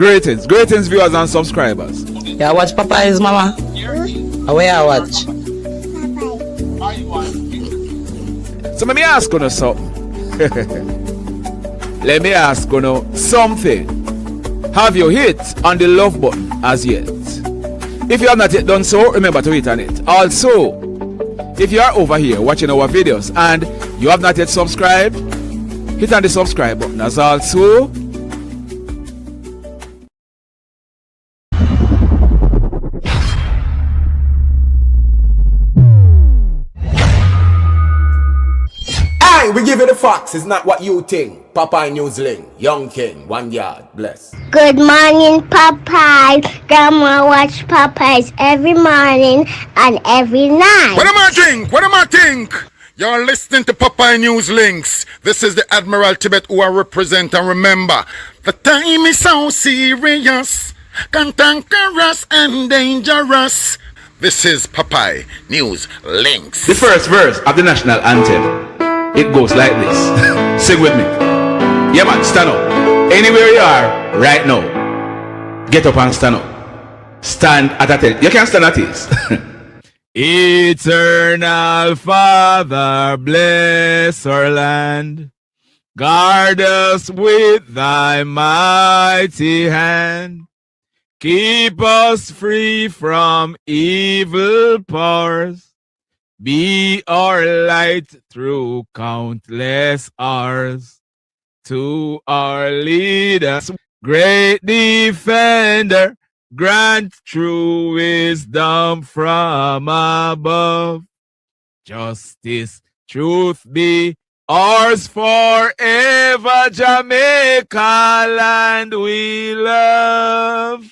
Greetings, viewers and subscribers. Yeah, watch Popeye's mama. Where I watch? So let me ask you something. Let me ask you something. Have you hit on the love button as yet? If you have not yet done so, remember to hit on it. Also, if you are over here watching our videos and you have not yet subscribed, hit on the subscribe button as also. We give you the facts, it's not what you think. Popeye Newsling, Young King, 1 yard, bless. Good morning, Popeye. Grandma watch Popeyes every morning and every night. What am I think? What am I think? You're listening to Popeye News Links. This is the Admiral Tibet who I represent, and remember, the time is so serious, cantankerous and dangerous. This is Popeye News Links. The first verse of the national anthem. It goes like this. Sing with me. Yeah, man, stand up. Anywhere you are right now, get up and stand up. Stand at attention. You can stand at ease. Eternal Father, bless our land. Guard us with thy mighty hand. Keep us free from evil powers. Be our light through countless hours. To our leaders, great defender, grant true wisdom from above. Justice, truth be ours forever. Jamaica land we love.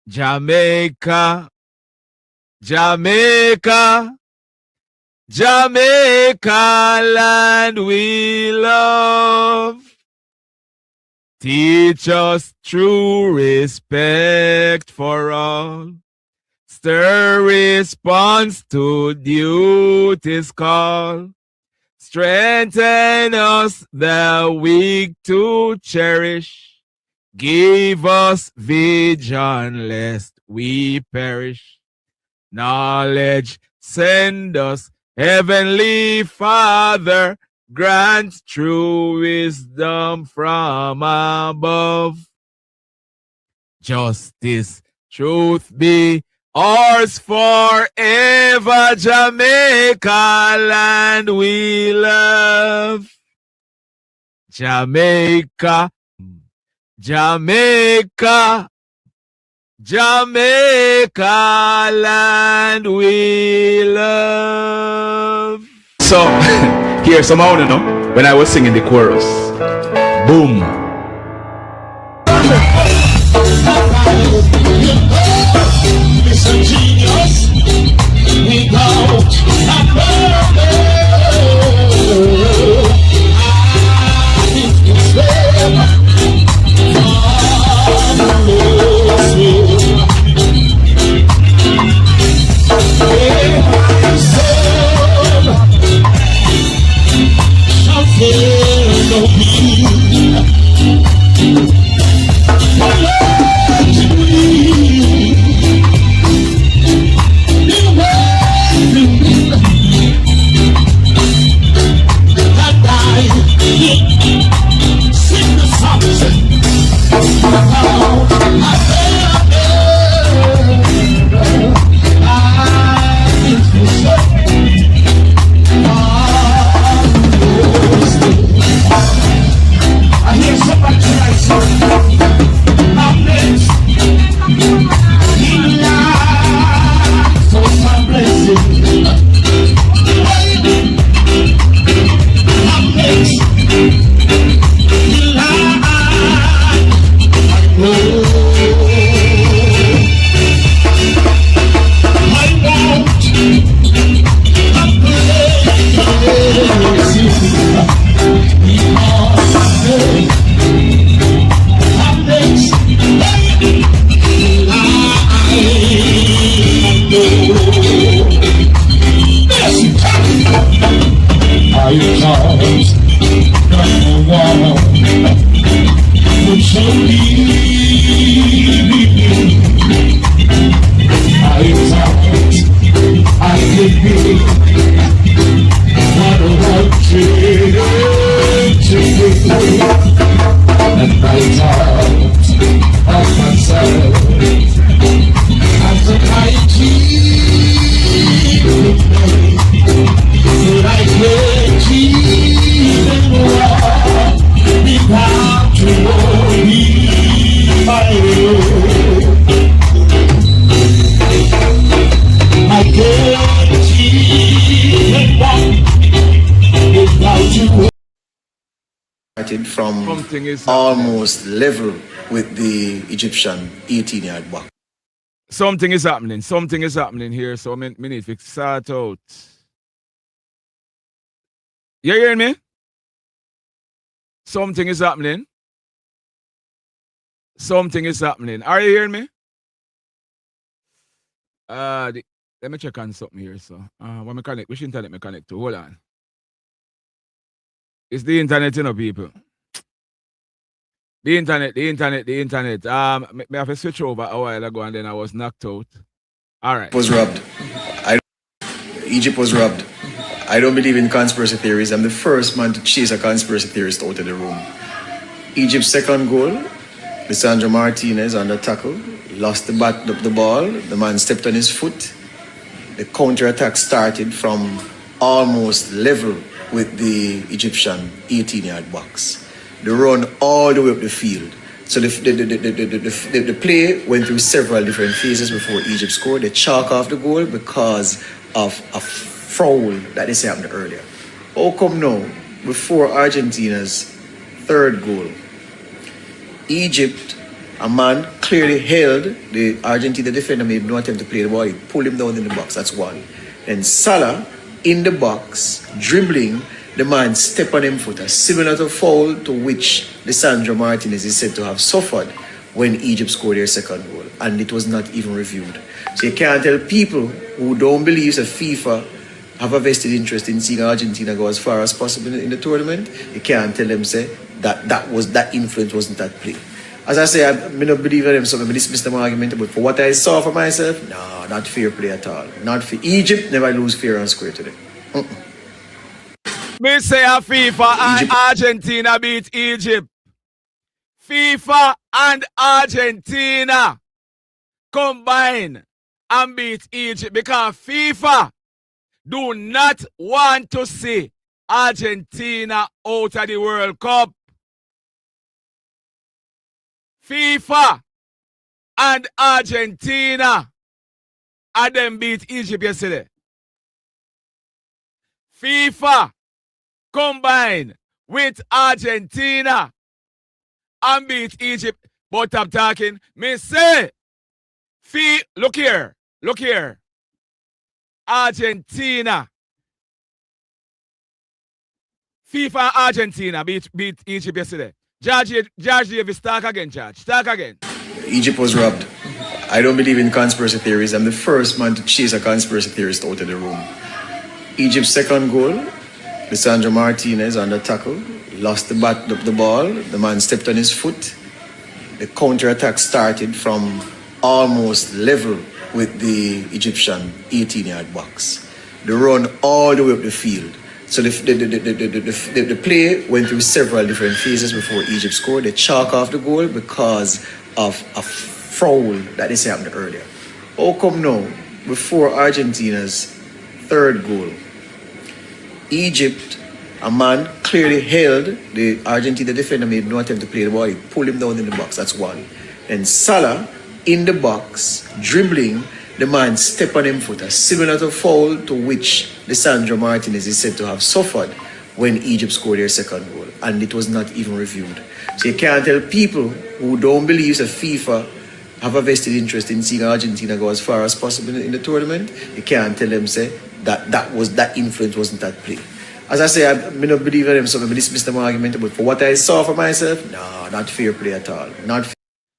Jamaica. Jamaica, Jamaica land we love. Teach us true respect for all. Stir response to duty's call. Strengthen us the weak to cherish. Give us vision lest we perish. Knowledge send us, Heavenly Father, grant true wisdom from above. Justice, truth be ours forever. Jamaica land we love. Jamaica, Jamaica, Jamaica land we love. So, here's some I know when I was singing the chorus. Boom. Listen, genius, without a Oh Something is almost level with the Egyptian 18-yard box. Something is happening. Something is happening here. So me need to sort out. You hearing me? Something is happening. Something is happening. Are you hearing me? Let me check on something here. So, what me connect? Which internet me connect to? Hold on. It's the internet, you know, people. The internet. Me have to switch over a while ago and then I was knocked out. All right. Was robbed. Egypt was robbed. I don't believe in conspiracy theories. I'm the first man to chase a conspiracy theorist out of the room. Egypt's second goal, Lisandro Martinez on the tackle, lost the ball. The man stepped on his foot. The counter-attack started from almost level with the Egyptian 18-yard box. They run all the way up the field. So the play went through several different phases before Egypt scored. They chalk off the goal because of a foul that they happened earlier. How come now, before Argentina's third goal, Egypt, a man clearly held the Argentina defender, made no attempt to play the ball. He pulled him down in the box. That's one. Then Salah in the box, dribbling, the man stepped on him foot, similar to foul to which Lisandro Martinez is said to have suffered when Egypt scored their second goal. And it was not even reviewed. So you can't tell people who don't believe that FIFA have a vested interest in seeing Argentina go as far as possible in the tournament. You can't tell them say that influence wasn't at play. As I say, I don't believe in them, so I dismiss them argument. But for what I saw for myself, no, not fair play at all. Not fair. Egypt never lose fair and square today. Me say a FIFA and Argentina beat Egypt. FIFA and Argentina combine and beat Egypt because FIFA do not want to see Argentina out of the World Cup. FIFA and Argentina and them beat Egypt yesterday. FIFA combine with Argentina and beat Egypt. But I'm talking, me say, look here. Argentina. FIFA and Argentina beat Egypt yesterday. George Davis, talk again, George. Talk again. Egypt was robbed. I don't believe in conspiracy theories. I'm the first man to chase a conspiracy theorist out of the room. Egypt's second goal, Lisandro Martinez on the tackle, lost the ball. The man stepped on his foot. The counter-attack started from almost level with the Egyptian 18-yard box. They run all the way up the field. So the play went through several different phases before Egypt scored. They chalk off the goal because of a foul that they happened earlier. How come now, before Argentina's third goal, Egypt, a man clearly held the Argentina defender, made no attempt to play the ball. He pulled him down in the box. That's one. Then Salah in the box, dribbling, the man stepped on him foot, similar to foul to which Lisandro Martinez is said to have suffered when Egypt scored their second goal. And it was not even reviewed. So you can't tell people who don't believe that FIFA have a vested interest in seeing Argentina go as far as possible in the tournament. You can't tell them say that influence wasn't at play. As I say, I don't believe in them, so I dismiss them argument. But for what I saw for myself, no, not fair play at all. Not fair.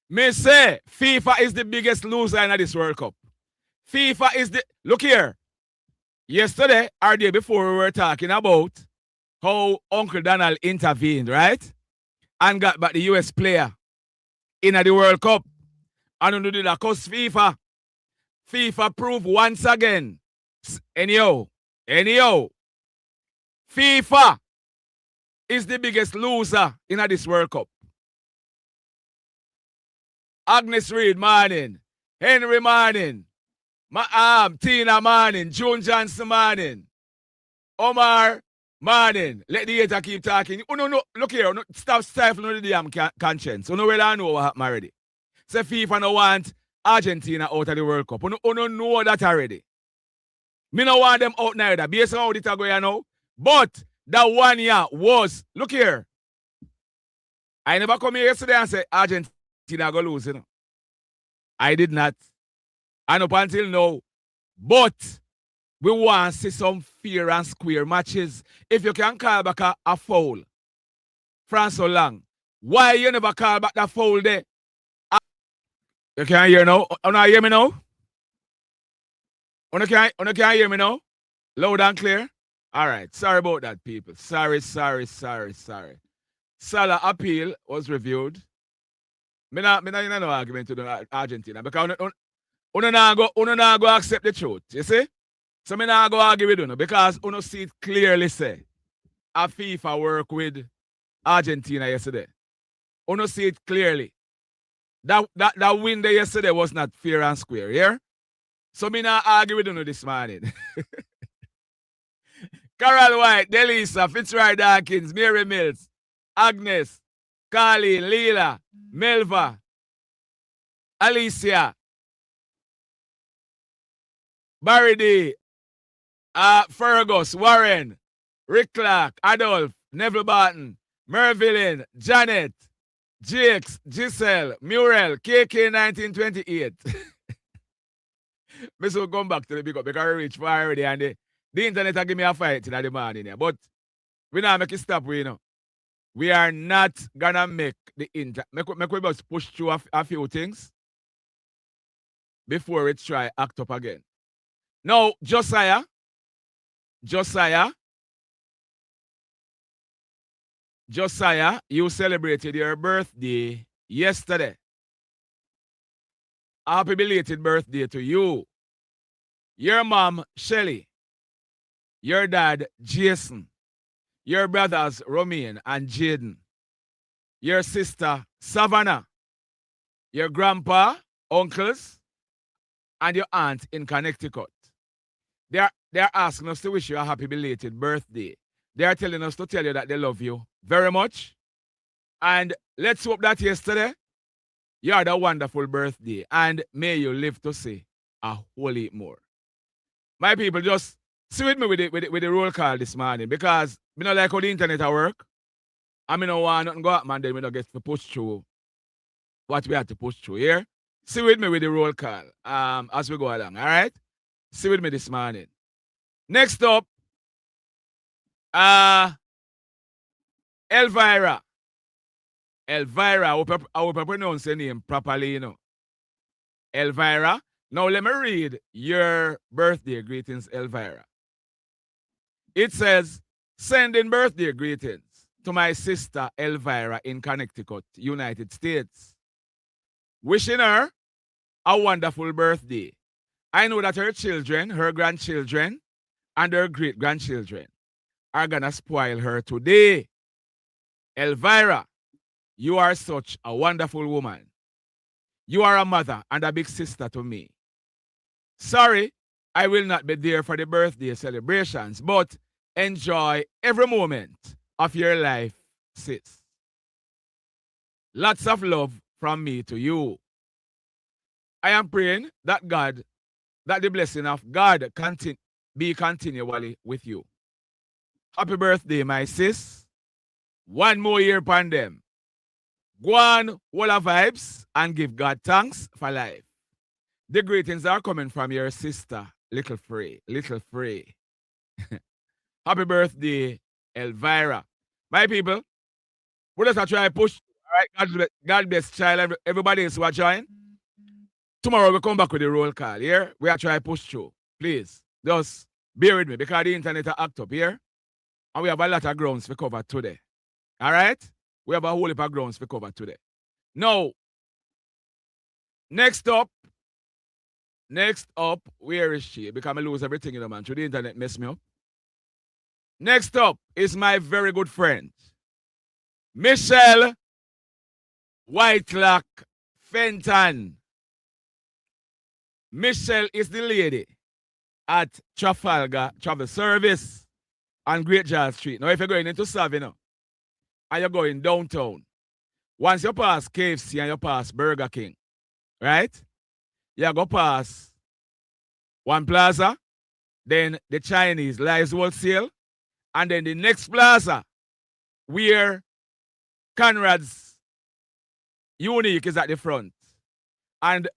Me say FIFA is the biggest loser in this World Cup. FIFA is the... Look here. Yesterday, or day before, we were talking about how Uncle Donald intervened, right? And got back the US player in the World Cup. And do that because FIFA. FIFA proved once again. Anyhow. FIFA is the biggest loser in this World Cup. Agnes Reid, morning. Henry, morning. Tina, morning. June Johnson, morning. Omar, morning. Let the hater keep talking. Oh, no, look here. No, stop stifling the damn conscience. You know where I know what happened already. Say FIFA no want Argentina out of the World Cup. You know that already. Me no want them out neither. Based on how it go, you know. But that 1 year was, look here. I never come here yesterday and say Argentina go lose, you know. I did not. And up until now. But we want to see some fair and square matches. If you can call back a foul from so long, why you never call back that foul there? You can't hear now? You not hear me now? You can't hear me now? Loud and clear? All right. Sorry about that, people. Sorry. Salah appeal was reviewed. Me not no argument to the Argentina because uno not go accept the truth. You see? So me not go argue with you because uno see it clearly say a FIFA work with Argentina yesterday. Uno see it clearly. That win there yesterday was not fair and square, yeah? So me not argue with you this morning. Carol White, Delisa, Fitzroy Dawkins, Mary Mills, Agnes, Carly, Leela, Melva, Alicia, Barry D, Fergus, Warren, Rick Clark, Adolf, Neville Barton, Mervillin, Janet, Jakes, Giselle, Muriel, KK 1928. Me so come back to the big up because I reach far already and the internet will give me a fight in the morning here. But we not make it stop, you know. We are not gonna make the internet. Make we just push through a few things before it try act up again. Now, Josiah, you celebrated your birthday yesterday. Happy belated birthday to you. Your mom, Shelly. Your dad, Jason. Your brothers, Romain and Jaden. Your sister, Savannah. Your grandpa, uncles, and your aunt in Connecticut. They're asking us to wish you a happy belated birthday. They are telling us to tell you that they love you very much. And let's hope that yesterday you had a wonderful birthday. And may you live to see a whole heap more. My people, just see with me with the roll call this morning because I don't like how the internet work. I don't want nothing go up, man, then we don't get to push through what we have to push through here. See with me with the roll call as we go along, all right? See with me this morning. Next up, Elvira. Elvira, I hope I pronounce your name properly, you know. Elvira. Now let me read your birthday greetings, Elvira. It says, sending birthday greetings to my sister Elvira in Connecticut, United States. Wishing her a wonderful birthday. I know that her children, her grandchildren, and her great-grandchildren are going to spoil her today. Elvira, you are such a wonderful woman. You are a mother and a big sister to me. Sorry, I will not be there for the birthday celebrations, but enjoy every moment of your life, sis. Lots of love from me to you. I am praying that the blessing of God be continually with you. Happy birthday, my sis. One more year upon them. Go on, walla vibes, and give God thanks for life. The greetings are coming from your sister, Little Free. Happy birthday, Elvira. My people, we just try to push. All right, God bless child. Everybody else who are joining. Tomorrow we come back with the roll call. Here, we are trying to push through. Please, just bear with me because the internet are act up here. And we have a lot of grounds to cover today. All right? We have a whole heap of grounds to cover today. Now, next up, where is she? Because I lose everything, you know, man. Should the internet mess me up? Next up is my very good friend, Michelle Whitelock Fenton. Michelle is the lady at Trafalgar Travel Service on Great Charles Street. Now, if you're going into Savannah and you're going downtown, once you pass KFC and you pass Burger King, right? You go past one plaza, then the Chinese Lives Wholesale, and then the next plaza where Conrad's Unique is at the front. And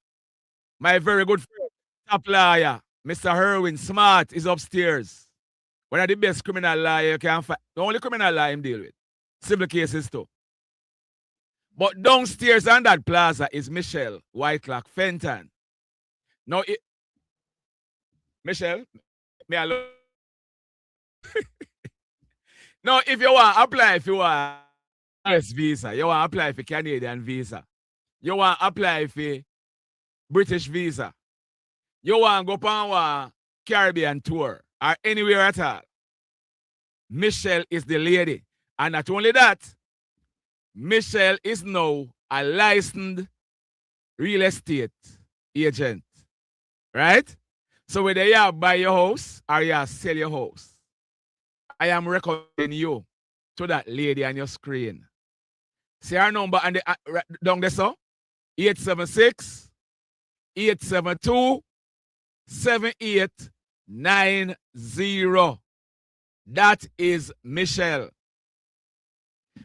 my very good friend, top lawyer, Mr. Herwin Smart, is upstairs. One of the best criminal lawyer you can find. The only criminal lawyer him deal with. Civil cases too. But downstairs on that plaza is Michelle Whiteclock Fenton. Now, Michelle, me alone. Now, if you want to apply, if you want US visa, you want to apply for Canadian visa, you want to apply for British visa, you want to go on a Caribbean tour or anywhere at all, Michelle is the lady. And not only that, Michelle is now a licensed real estate agent. Right? So whether you buy your house or you sell your house, I am recommending you to that lady on your screen. See her number and down there, so 876 872 7890. That is Michelle.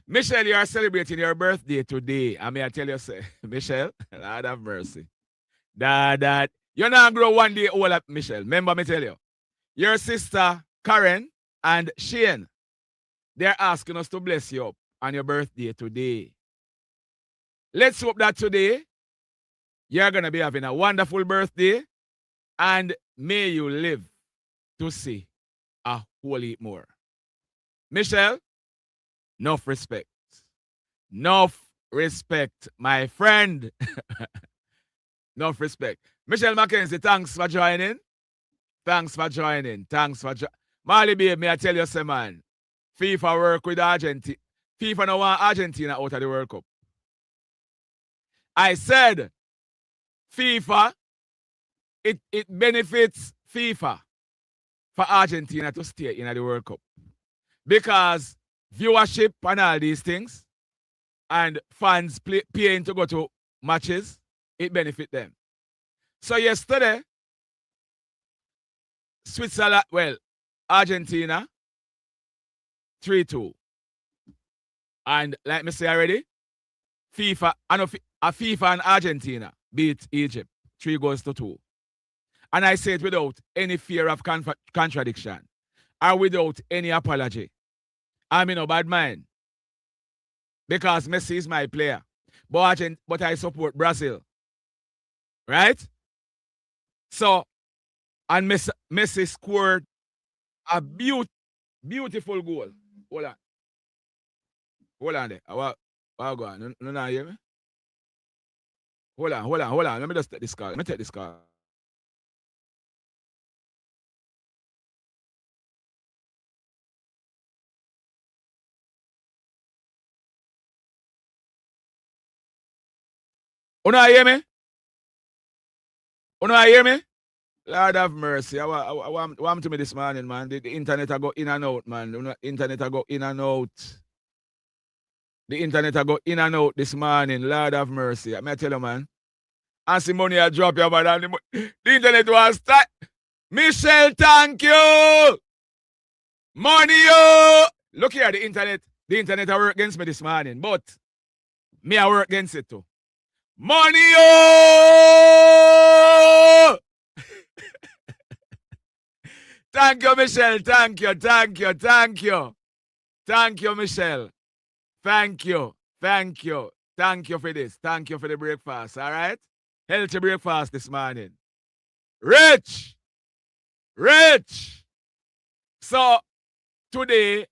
Michelle, you are celebrating your birthday today. I mean, I tell you, say, Michelle, Lord have mercy. That you're not grow one day old at Michelle. Remember me tell you. Your sister, Karen, and Shane, they're asking us to bless you up on your birthday today. Let's hope that today you're going to be having a wonderful birthday and may you live to see a whole heap more. Michelle, enough respect. Enough respect, my friend. Enough respect. Michelle Mackenzie, thanks for joining. Thanks for joining. Thanks for joining. Marley, babe, may I tell you, say, man, FIFA work with Argentina. FIFA no want Argentina out of the World Cup. I said, FIFA, it benefits FIFA for Argentina to stay in the World Cup. Because viewership and all these things, and fans paying to go to matches, it benefits them. So yesterday, Switzerland, well, Argentina, 3-2. And like me say already, FIFA and Argentina beat Egypt 3-2. And I say it without any fear of contradiction or without any apology. I'm in a bad mind because Messi is my player. But I support Brazil. Right? So, and Messi scored a beautiful goal. Hold on. Hold on there. I'll go on. No, hear me? Hold on. Let me just take this call. Let me take this call. Una hear me? Una hear me? Lord have mercy. I want to me this morning, man. The internet I go in and out, man. The internet I go in and out. The internet I go in and out this morning. Lord have mercy. I tell you, man. And see money I drop you, but the internet was start. Michelle, thank you. Money, yo. Look here, the internet I work against me this morning, but me I work against it too. Money, yo. Thank you, Michelle. Thank you, Michelle. Thank you for this. Thank you for the breakfast, all right? Healthy breakfast this morning. Rich. So, today,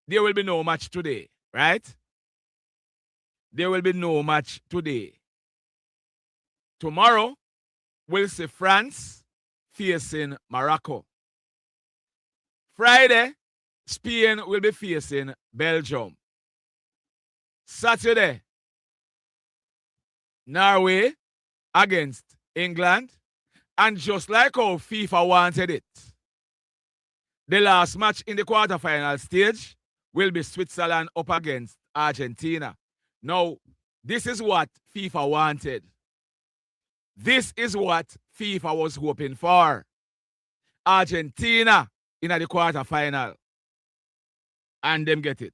there will be no match today, right? There will be no match today. Tomorrow, we'll see France facing Morocco. Friday, Spain will be facing Belgium. Saturday, Norway against England. And just like how FIFA wanted it, the last match in the quarterfinal stage will be Switzerland up against Argentina. Now, this is what FIFA wanted. This is what FIFA was hoping for. Argentina in the quarterfinal. And them get it.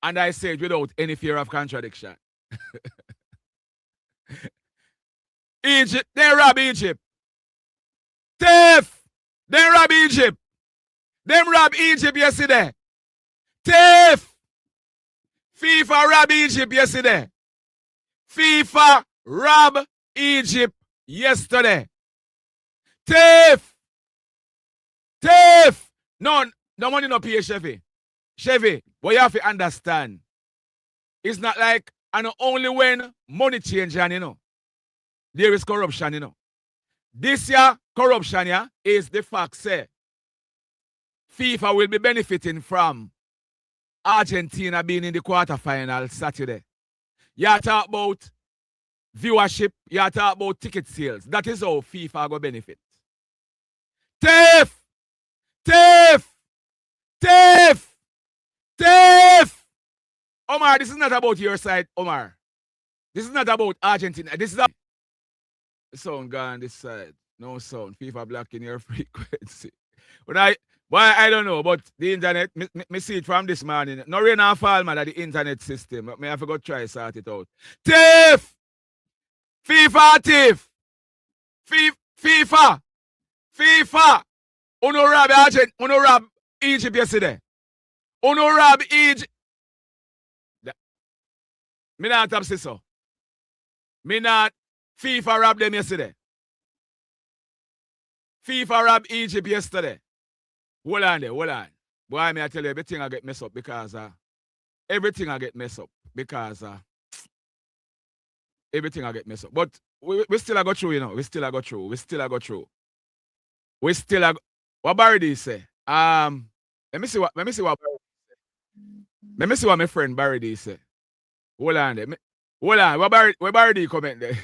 And I say it without any fear of contradiction. Egypt, they rob Egypt. Thief, they rob Egypt. Them rob Egypt yesterday. Thief. FIFA rob Egypt yesterday. FIFA rob Egypt yesterday. Thief. Thief. No money no pay Chevy. Chevy, what you have to understand, it's not like, and only when money change, and you know, there is corruption, you know. This year, corruption, yeah, is the fact, say, FIFA will be benefiting from Argentina being in the quarterfinal Saturday. You talk about viewership, you talk about ticket sales. That is how FIFA will benefit. Thief! Thief! Thief! Thief! Omar, this is not about your side, Omar. This is not about Argentina. This is about sound gone this side. No sound. FIFA blocking your frequency. Why I don't know, but the internet, me see it from this morning. No rain or fall, man, at the internet system. But me have to go try sort it out. Thief! FIFA thief! FIFA! FIFA! Uno rob Argentina. Uno rob Egypt yesterday. Uno rob Egypt. Me not have say so. Me not. FIFA robbed them yesterday. FIFA robbed Egypt yesterday. Hold on there, hold on. Boy, me I tell you, everything I get messed up because everything I get messed up because everything I get messed up. But we still go through, you know. We still go through. What Barry say? Let me see what my friend Barry say. Hold on there. Hold on. What Barry comment there?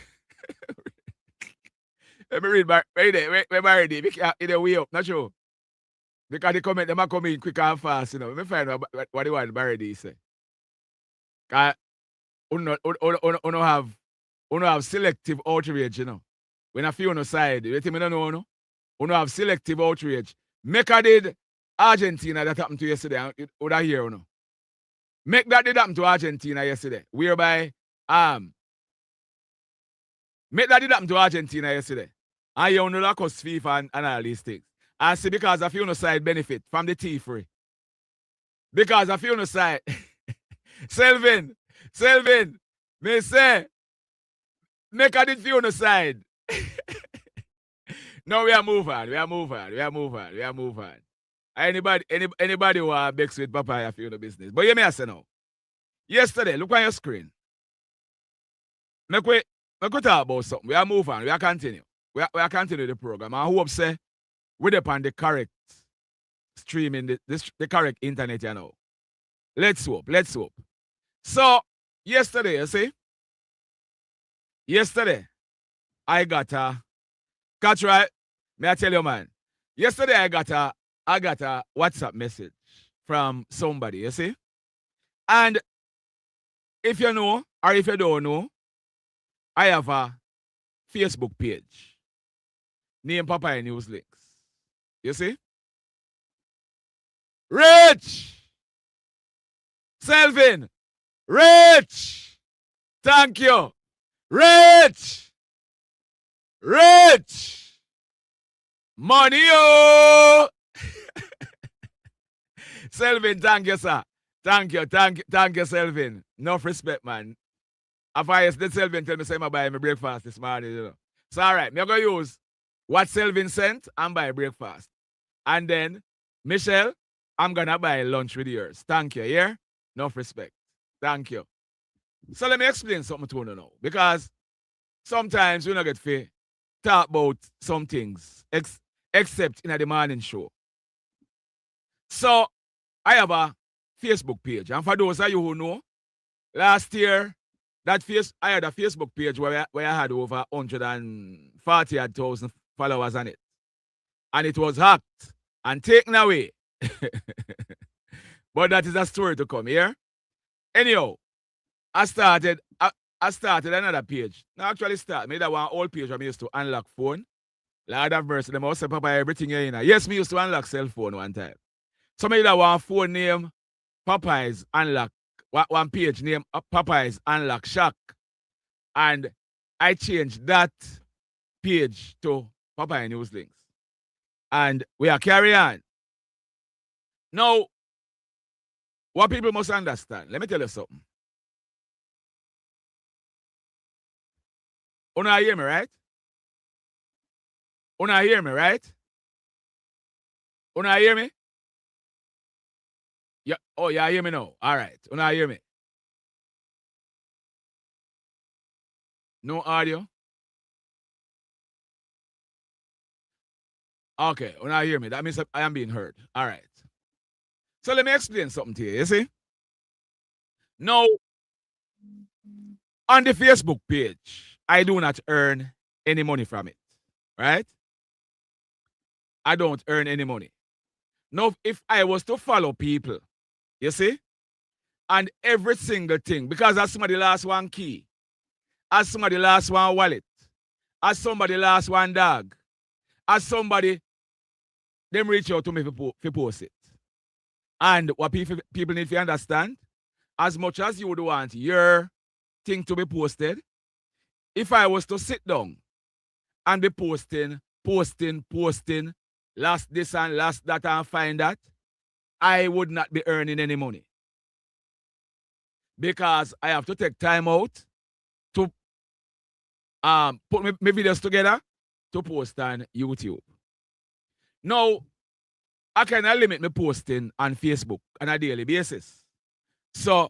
Let me read where Barry either way up, not sure. Because the comment them are coming quick and fast, you know. Let me find out what the one Barry say. Cause uno have selective outrage, you know. When I feel on the side, you think me don't know, no? Uno have selective outrage. Mecca did Argentina that happened to yesterday. Would I hear, you know? Make that did happen to Argentina yesterday. Whereby make that did happen to Argentina yesterday. And you know that cost FIFA and all these things. I see because I feel no side benefit from the tea free. Because I feel no side. Selvin, me say, make a did feel no side. No, we are move on. Anybody who are bex with Papa, I feel no business. But you may say no. Yesterday, look on your screen. Make we talk about something. We are move on. We are continue. We are continue the program. I hope say we're upon the correct streaming, the correct internet, you know. Let's hope. So, yesterday, you see? Yesterday, I got a catch right. May I tell you, man? Yesterday, I got a WhatsApp message from somebody, you see? And if you know, or if you don't know, I have a Facebook page named Papa Newz Links. You see? Rich! Selvin! Rich! Thank you! Rich! Money, oh! Selvin, thank you, sir. Thank you, Selvin. Enough respect, man. After I did Selvin tell me say I buy my breakfast this morning, you know. So all right, I'm gonna use what Selvin sent and buy breakfast. And then, Michelle, I'm gonna buy lunch with yours. Thank you, yeah? Enough respect. Thank you. So let me explain something to you now. Because sometimes we don't get to talk about some things, except in the morning show. So I have a Facebook page. And for those of you who know, last year, I had a Facebook page where I had over 140,000 followers on it. And it was hacked and taken away. But that is a story to come here. Anyhow, I started another page. Now actually me that one old page where I used to unlock phone. Lord have mercy, them also Papa everything here in. Yes, me used to unlock cell phone one time. So me that one phone name Popeye's unlock one page named Popeyes Unlock Shack. And I changed that page to Popeye News Links. And we are carrying on. Now, what people must understand, let me tell you something. Una hear me, right? Una hear me, right? Una hear me? Yeah. Oh, yeah, hear me now. All right. Una hear me? No audio? Okay, una hear me. That means I am being heard. All right. So let me explain something to you, you see? Now, on the Facebook page, I do not earn any money from it, right? I don't earn any money. Now, if I was to follow people, you see, and every single thing, because as somebody lost one key, as somebody lost one wallet, as somebody lost one dog, as somebody, them reach out to me for post it. And what people need to understand, as much as you would want your thing to be posted, if I was to sit down and be posting, last this and last that and find that, I would not be earning any money. Because I have to take time out to put my videos together to post on YouTube. Now, I cannot limit my posting on Facebook on a daily basis. So,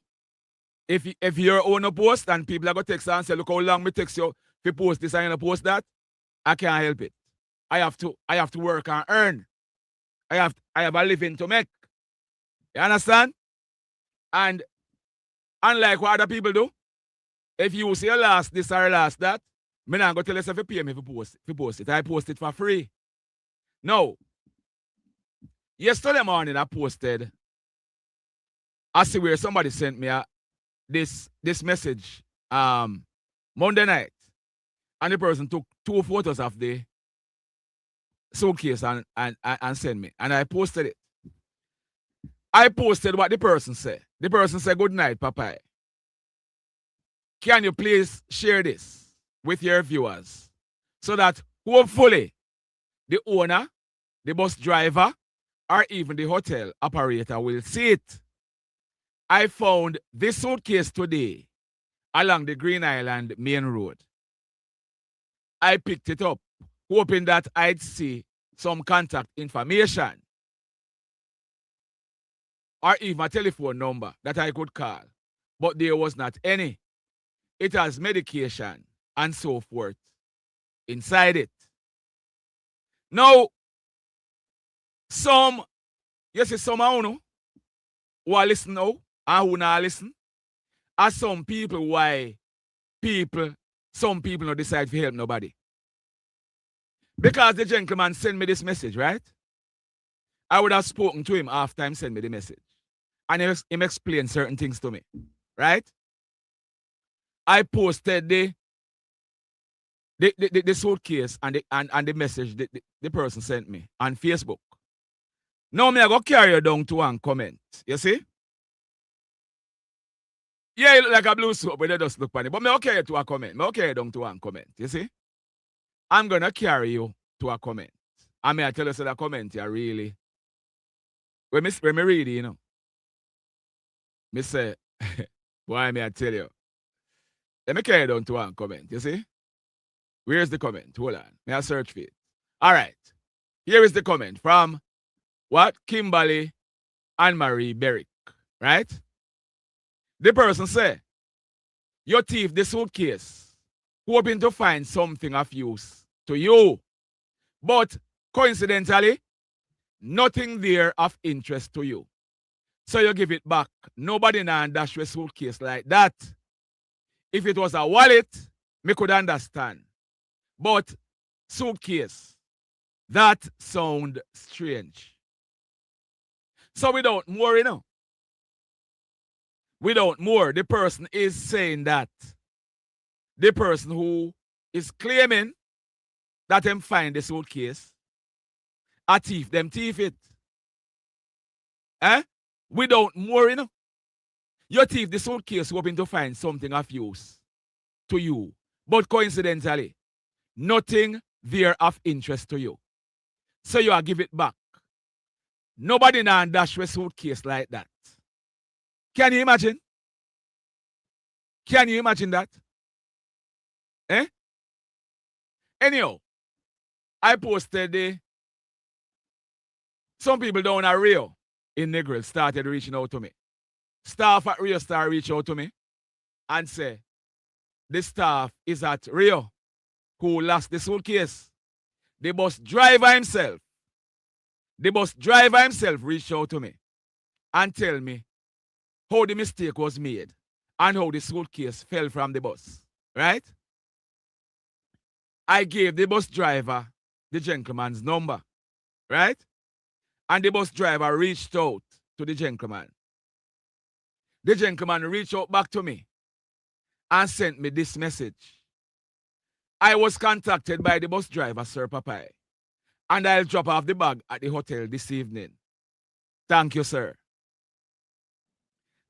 if you're on a post and people are going to text and say, look how long me text you to post this and you post that, I can't help it. I have to work and earn. I have a living to make. You understand? And unlike what other people do, if you say last this or last that, me not go tell you if you pay me for post it. I post it for free. No. Yesterday morning I posted, I see where somebody sent me this message Monday night. And the person took 2 photos of the suitcase and sent me. And I posted it. I posted what the person said. The person said, good night, Papa. Can you please share this with your viewers so that hopefully the owner, the bus driver, or even the hotel operator will see it. I found this suitcase today along the Green Island main road. I picked it up, hoping that I'd see some contact information or even a telephone number that I could call, but there was not any. It has medication and so forth inside it. Now, some who are listening now and who not listen, are some people why some people don't decide to help nobody. Because the gentleman sent me this message, right? I would have spoken to him after he sent me the message. And he explained certain things to me, right? I posted the suitcase and the message the person sent me on Facebook. Now me I go carry you down to one comment. You see? Yeah, you look like a blue soap, but they just look funny. But me okay you to a comment. Me okay you down to one comment. You see? I'm gonna carry you to a comment. I mean I tell you so that comment you really. When me read it, you know. Me say, why me I tell you? Let me carry you down to one comment. You see? Where's the comment? Hold on. May I search for it? All right. Here is the comment from what? Kimberly and Marie Berrick. Right? The person say, you thief the suitcase, hoping to find something of use to you. But coincidentally, nothing there of interest to you. So you give it back. Nobody now dash a suitcase like that. If it was a wallet, me could understand. But suitcase, that sound strange. So without more, you know. Without more, the person is saying that the person who is claiming that them find the suitcase, a thief, them thief it. Without more, you know. Your thief the suitcase hoping to find something of use to you. But coincidentally, nothing there of interest to you. So you are give it back. Nobody now dash with suitcase like that. Can you imagine? Can you imagine that? Eh? Anyhow, I posted some people down at Rio in Negril started reaching out to me. Staff at Rio Star reach out to me and say, the staff is at Rio who lost the suitcase. The bus driver himself reached out to me and tell me how the mistake was made and how the suitcase fell from the bus. Right? I gave the bus driver the gentleman's number. Right? And the bus driver reached out to the gentleman. The gentleman reached out back to me and sent me this message. I was contacted by the bus driver, Sir Papai, and I'll drop off the bag at the hotel this evening. Thank you, sir.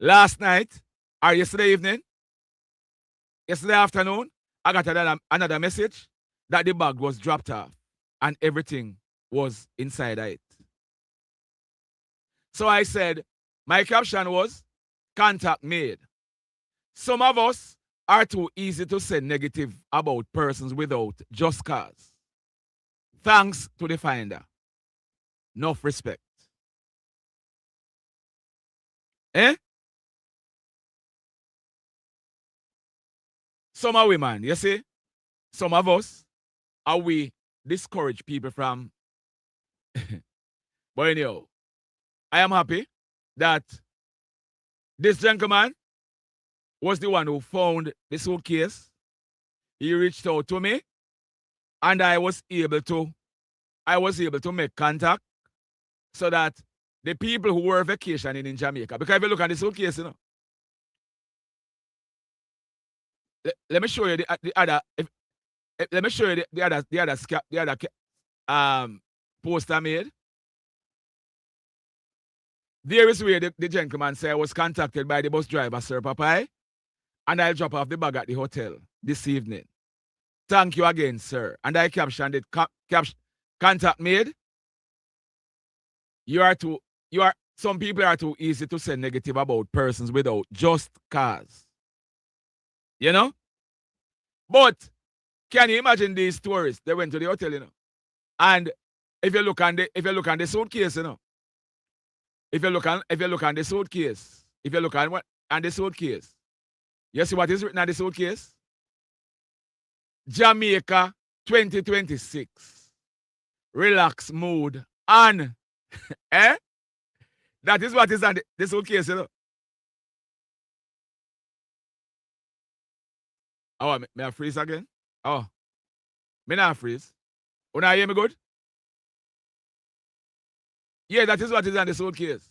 Last night, or yesterday evening, yesterday afternoon, I got another message that the bag was dropped off and everything was inside it. So I said, my caption was, contact made. Some of us are too easy to say negative about persons without just cause. Thanks to the finder. Enough respect. Eh? Some are women, you see? Some of us are we discourage people from. But anyhow, I am happy that this gentleman was the one who found the suitcase. He reached out to me and I was able to make contact so that the people who were vacationing in Jamaica, because if you look at the suitcase, you know, let me show you the other. Let me show you the other post I made. There is where the gentleman said I was contacted by the bus driver, Sir Papai, and I'll drop off the bag at the hotel this evening. Thank you again, sir. And I captioned it. Contact made. Some people are too easy to say negative about persons without just cause. You know? But can you imagine these tourists? They went to the hotel, you know. And if you look on the suitcase, you know. If you look on the suitcase, the suitcase, you see what is written on the suitcase? Jamaica 2026. Relax mood and eh? That is what is on the suitcase, you know. Oh, may I freeze again? Oh, me not freeze. When I hear me good? Yeah, that is what is on the suitcase.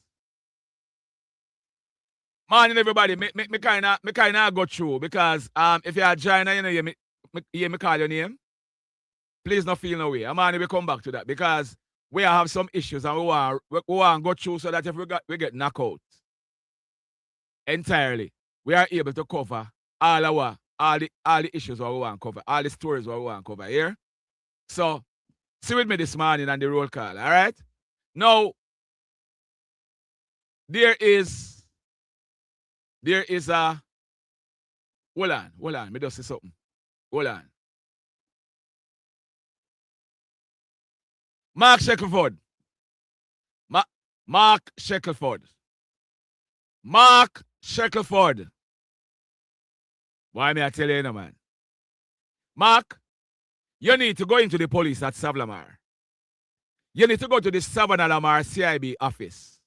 Morning, everybody. Me kinda go through because if you are China, you know, hear me call your name. Please not feel no way. I'm we come back to that because we have some issues and we want to go through so that if we get knocked out entirely, we are able to cover all the issues what we want to cover, all the stories what we want to cover here. So, see with me this morning on the roll call, all right? Now, there is a, hold on, me just say something. Hold on. Mark Shackelford. Mark Shackelford. Why may I tell you, no, man? Mark, you need to go into the police at Savlamar. You need to go to the Savannah Lamar CIB office.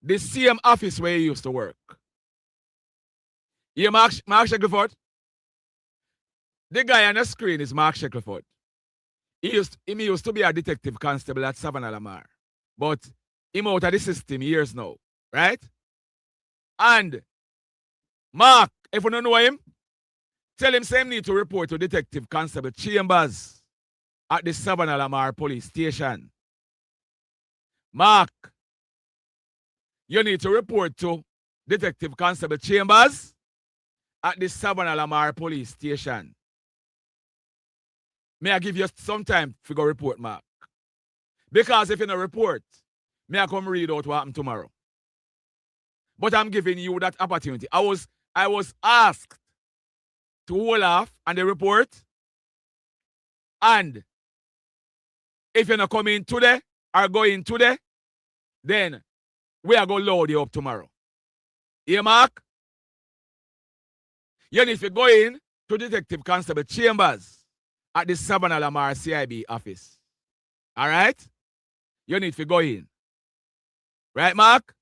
The same office where you used to work. You Mark Shackelford? The guy on the screen is Mark Shackelford. He used to be a detective constable at Savannah Lamar. But him out of the system years now. Right? And Mark, if you don't know him, tell him same need to report to Detective Constable Chambers at the Savannah Lamar Police Station. Mark, you need to report to Detective Constable Chambers at the Savannah Lamar Police Station. May I give you some time to go report, Mark? Because if you no report, may I come read out what happened tomorrow. But I'm giving you that opportunity. I was asked to hold off on the report. And if you're not coming today or going today, then we are going to load you up tomorrow. Yeah, Mark? You need to go in to Detective Constable Chambers at the Savannah Lamar CIB office. All right? You need to go in. Right, Mark?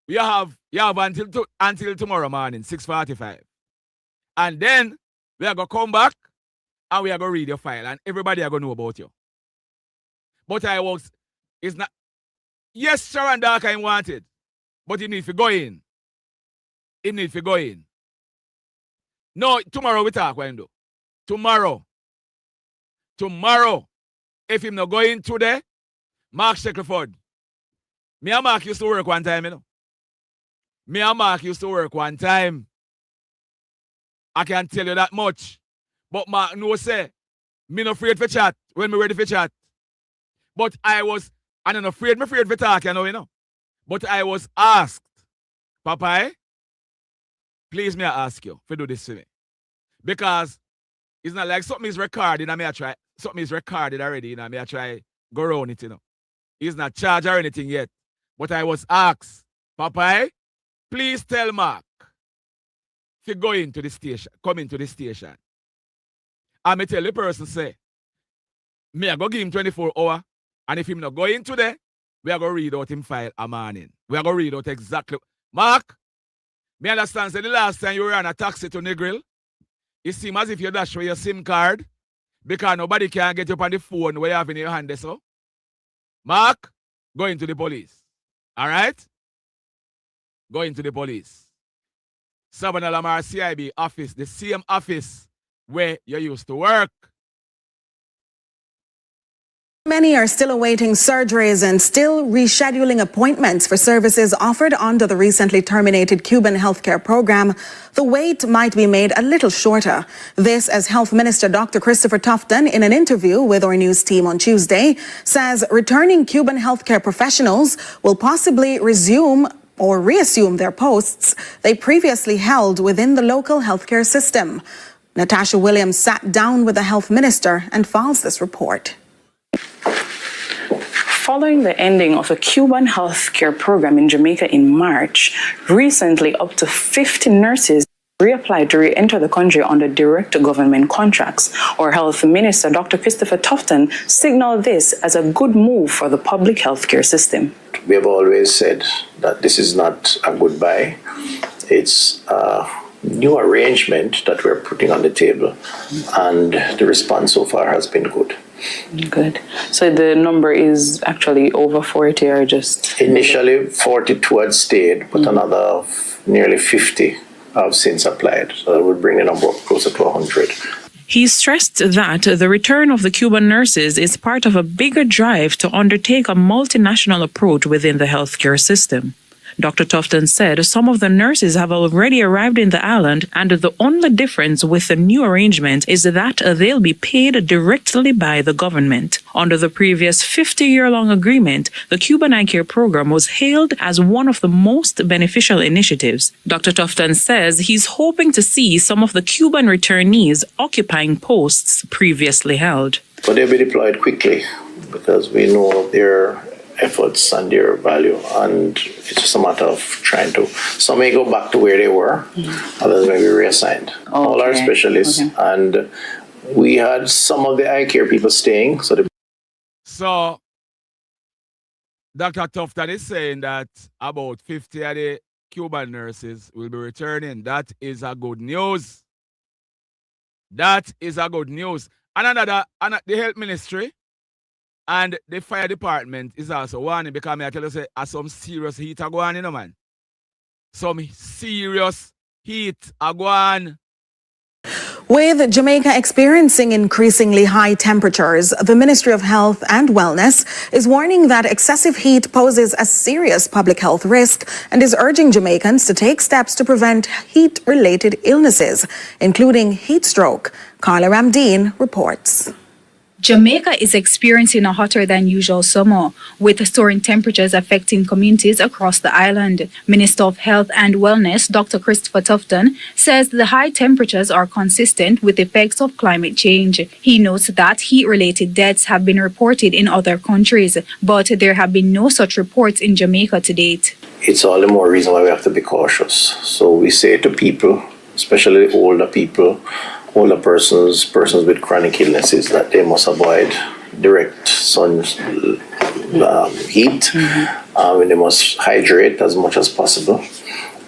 you have until tomorrow morning, 6:45. And then we are going to come back and we are going to read your file and everybody are going to know about you. But it's not, yes, Sharon Darker wanted, but you need to go in. You need to go in. No, tomorrow we talk, when do? Tomorrow. If him not going today, Mark Shackelford. Me and Mark used to work one time, you know. Me and Mark used to work one time. I can't tell you that much. But Mark no say, me not afraid for chat when me ready for chat. But I'm not afraid for talk, you know. But I was asked, Papa, please may I ask you to do this for me. Because it's not like something is recorded and something is recorded already, and I try go around it, you know. He's not charged or anything yet. But I was asked, Papa, please tell Mark to go into the station, come into the station. And me tell the person, say, me I go give him 24 hours, and if him not go in today, we are going to read out him file a morning. We are going to read out exactly. Mark, me understand, say the last time you were on a taxi to Negril, it seems as if you dash with your SIM card, because nobody can get you up on the phone where you have in your hand, so. Mark, go into the police. All right? Go into the police. Savannah Lamar CIB office, the same office where you used to work. Many are still awaiting surgeries and still rescheduling appointments for services offered under the recently terminated Cuban healthcare program. The wait might be made a little shorter. This as Health Minister Dr. Christopher Tufton, in an interview with our news team on Tuesday, says returning Cuban healthcare professionals will possibly resume or reassume their posts they previously held within the local healthcare system. Natasha Williams sat down with the health minister and files this report. Following the ending of the Cuban healthcare program in Jamaica in March, recently up to 50 nurses reapplied to re-enter the country under direct government contracts. Our Health Minister, Dr. Christopher Tufton, signaled this as a good move for the public healthcare system. We have always said that this is not a goodbye. It's a new arrangement that we're putting on the table, and the response so far has been good. Good. So the number is actually over 40 or just? Initially 42 had stayed, but another nearly 50 have since applied. So that would bring the number up closer to 100. He stressed that the return of the Cuban nurses is part of a bigger drive to undertake a multinational approach within the healthcare system. Dr. Tufton said some of the nurses have already arrived in the island, and the only difference with the new arrangement is that they'll be paid directly by the government. Under the previous 50-year-long agreement, the Cuban Eye Care program was hailed as one of the most beneficial initiatives. Dr. Tufton says he's hoping to see some of the Cuban returnees occupying posts previously held. But they'll be deployed quickly because we know their efforts and their value, and it's just a matter of trying to, some may go back to where they were, others may be reassigned. Okay. All our specialists, and we had some of the eye care people staying. So Dr. Tufton is saying that about 50 of the Cuban nurses will be returning. That is a good news. That is a good news. And the health ministry and the fire department is also warning, because I tell you, say, some serious heat are going on, you know, man. Some serious heat are going on. With Jamaica experiencing increasingly high temperatures, the Ministry of Health and Wellness is warning that excessive heat poses a serious public health risk and is urging Jamaicans to take steps to prevent heat-related illnesses, including heat stroke. Carla Ramdeen reports. Jamaica is experiencing a hotter than usual summer, with soaring temperatures affecting communities across the island. Minister of Health and Wellness, Dr. Christopher Tufton, says the high temperatures are consistent with effects of climate change. He notes that heat-related deaths have been reported in other countries, but there have been no such reports in Jamaica to date. It's all the more reason why we have to be cautious. So we say to people, especially older people, older persons with chronic illnesses, that they must avoid direct sun heat. They must hydrate as much as possible.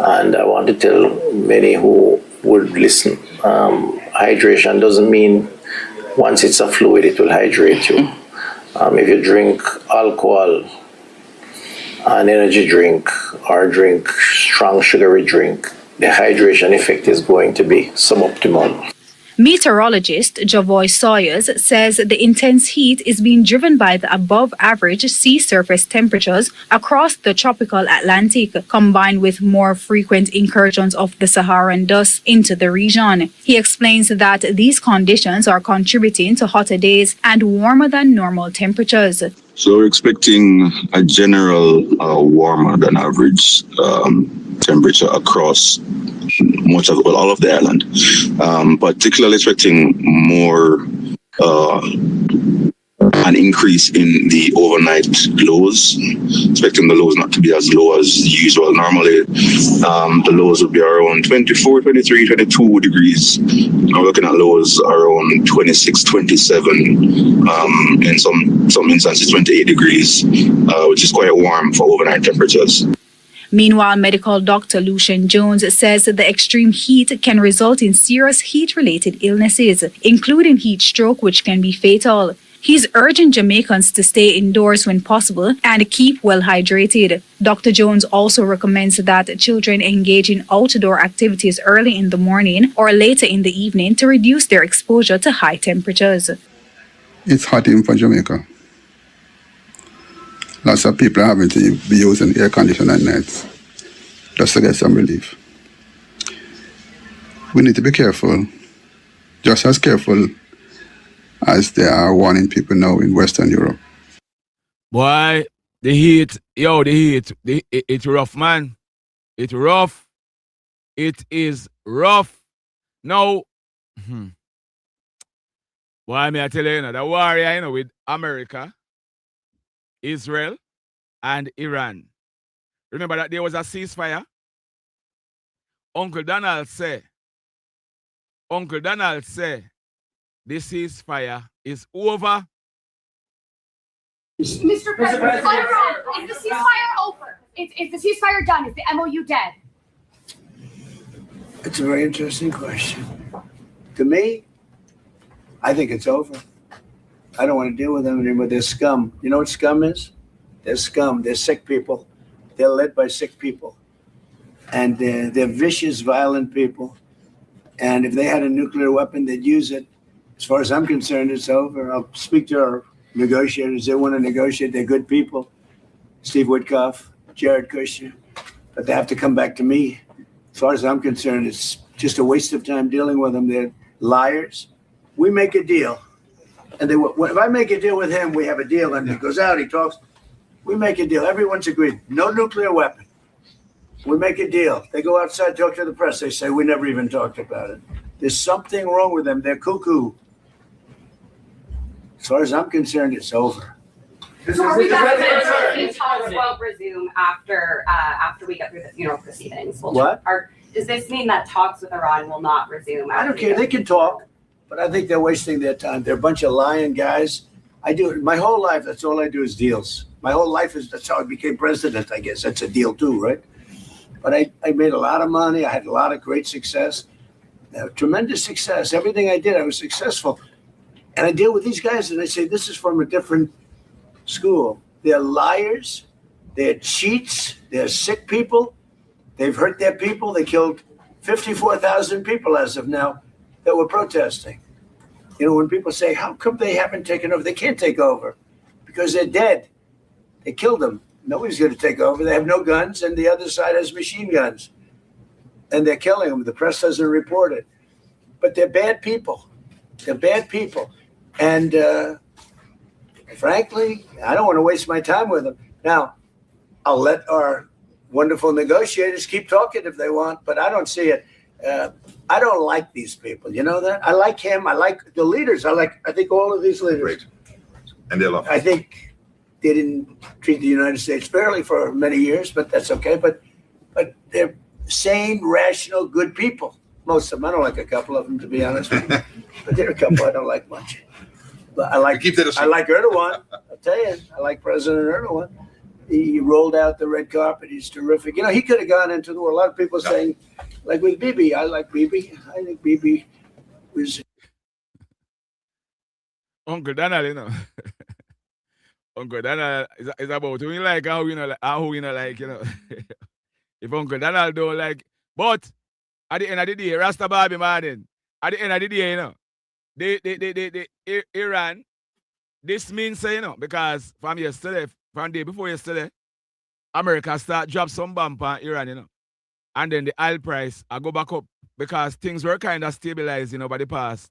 And I want to tell many who would listen, hydration doesn't mean once it's a fluid, it will hydrate you. If you drink alcohol, an energy drink, or drink strong sugary drink, the hydration effect is going to be suboptimal. Meteorologist Javoy Sawyers says the intense heat is being driven by the above-average sea surface temperatures across the tropical Atlantic, combined with more frequent incursions of the Saharan dust into the region. He explains that these conditions are contributing to hotter days and warmer than normal temperatures. So we're expecting a general warmer than average temperature across much of, well, all of the island, particularly expecting more an increase in the overnight lows, expecting the lows not to be as low as usual. Normally, the lows would be around 24, 23, 22 degrees. We're looking at lows around 26, 27, in some instances 28 degrees, which is quite warm for overnight temperatures. Meanwhile, medical doctor Lucian Jones says the extreme heat can result in serious heat-related illnesses, including heat stroke, which can be fatal. He's urging Jamaicans to stay indoors when possible and keep well hydrated. Dr. Jones also recommends that children engage in outdoor activities early in the morning or later in the evening to reduce their exposure to high temperatures. It's hot in for Jamaica. Lots of people are having to be using air conditioning at nights just to get some relief. We need to be careful, just as careful as they are warning people now in Western Europe. Boy, the heat, it's rough, man. It's rough. It is rough. Now, boy, may I tell you, the war, with America, Israel, and Iran. Remember that there was a ceasefire? Uncle Donald say, the ceasefire is over. Mr. President, is the ceasefire over? Is the ceasefire done? Is the MOU dead? It's a very interesting question. To me, I think it's over. I don't want to deal with them anymore. They're scum. You know what scum is? They're scum. They're sick people. They're led by sick people. And they're vicious, violent people. And if they had a nuclear weapon, they'd use it. As far as I'm concerned, it's over. I'll speak to our negotiators. They want to negotiate. They're good people. Steve Woodcoff, Jared Kushner. But they have to come back to me. As far as I'm concerned, it's just a waste of time dealing with them. They're liars. We make a deal. And if I make a deal with him, we have a deal. And he goes out, he talks. We make a deal. Everyone's agreed. No nuclear weapon. We make a deal. They go outside, talk to the press. They say, we never even talked about it. There's something wrong with them. They're cuckoo. As far as I'm concerned, it's over. So are we going talks won't resume after we get through the proceedings? What? Does this mean that talks with Iran will not resume? I don't care. They can talk. But I think they're wasting their time. They're a bunch of lying guys. I do it my whole life. That's all I do is deals. My whole life that's how I became president, I guess. That's a deal too, right? But I made a lot of money. I had a lot of great success, tremendous success. Everything I did, I was successful. And I deal with these guys and I say, this is from a different school. They're liars. They're cheats. They're sick people. They've hurt their people. They killed 54,000 people as of now. that were protesting. You know, when people say, how come they haven't taken over? They can't take over because they're dead. They killed them. Nobody's going to take over. They have no guns, and the other side has machine guns. And they're killing them. The press doesn't report it. But they're bad people. They're bad people. And frankly, I don't want to waste my time with them. Now, I'll let our wonderful negotiators keep talking if they want, but I don't see it. I don't like these people. You know that? I like him. I like the leaders. I think all of these leaders. Great. And they're lovely. I think they didn't treat the United States fairly for many years, but that's okay. But they're sane, rational, good people. Most of them. I don't like a couple of them, to be honest with you. But there are a couple I don't like much. But I like Erdogan. I'll tell you, I like President Erdogan. He rolled out the red carpet. He's terrific. You know, he could have gone into the world. A lot of people saying, like with Bibi, I like Bibi. I think Bibi was... Uncle Donald, you know. Uncle Donald is about who you like, how you know like, you know. If Uncle Donald don't like, but at the end of the day, Rasta Bobby Martin, at the end of the day, you know, they Iran, this means, you know, because from the day before yesterday, America start drop some bomb on Iran, you know. And then the oil price I go back up because things were kind of stabilized, you know, by the past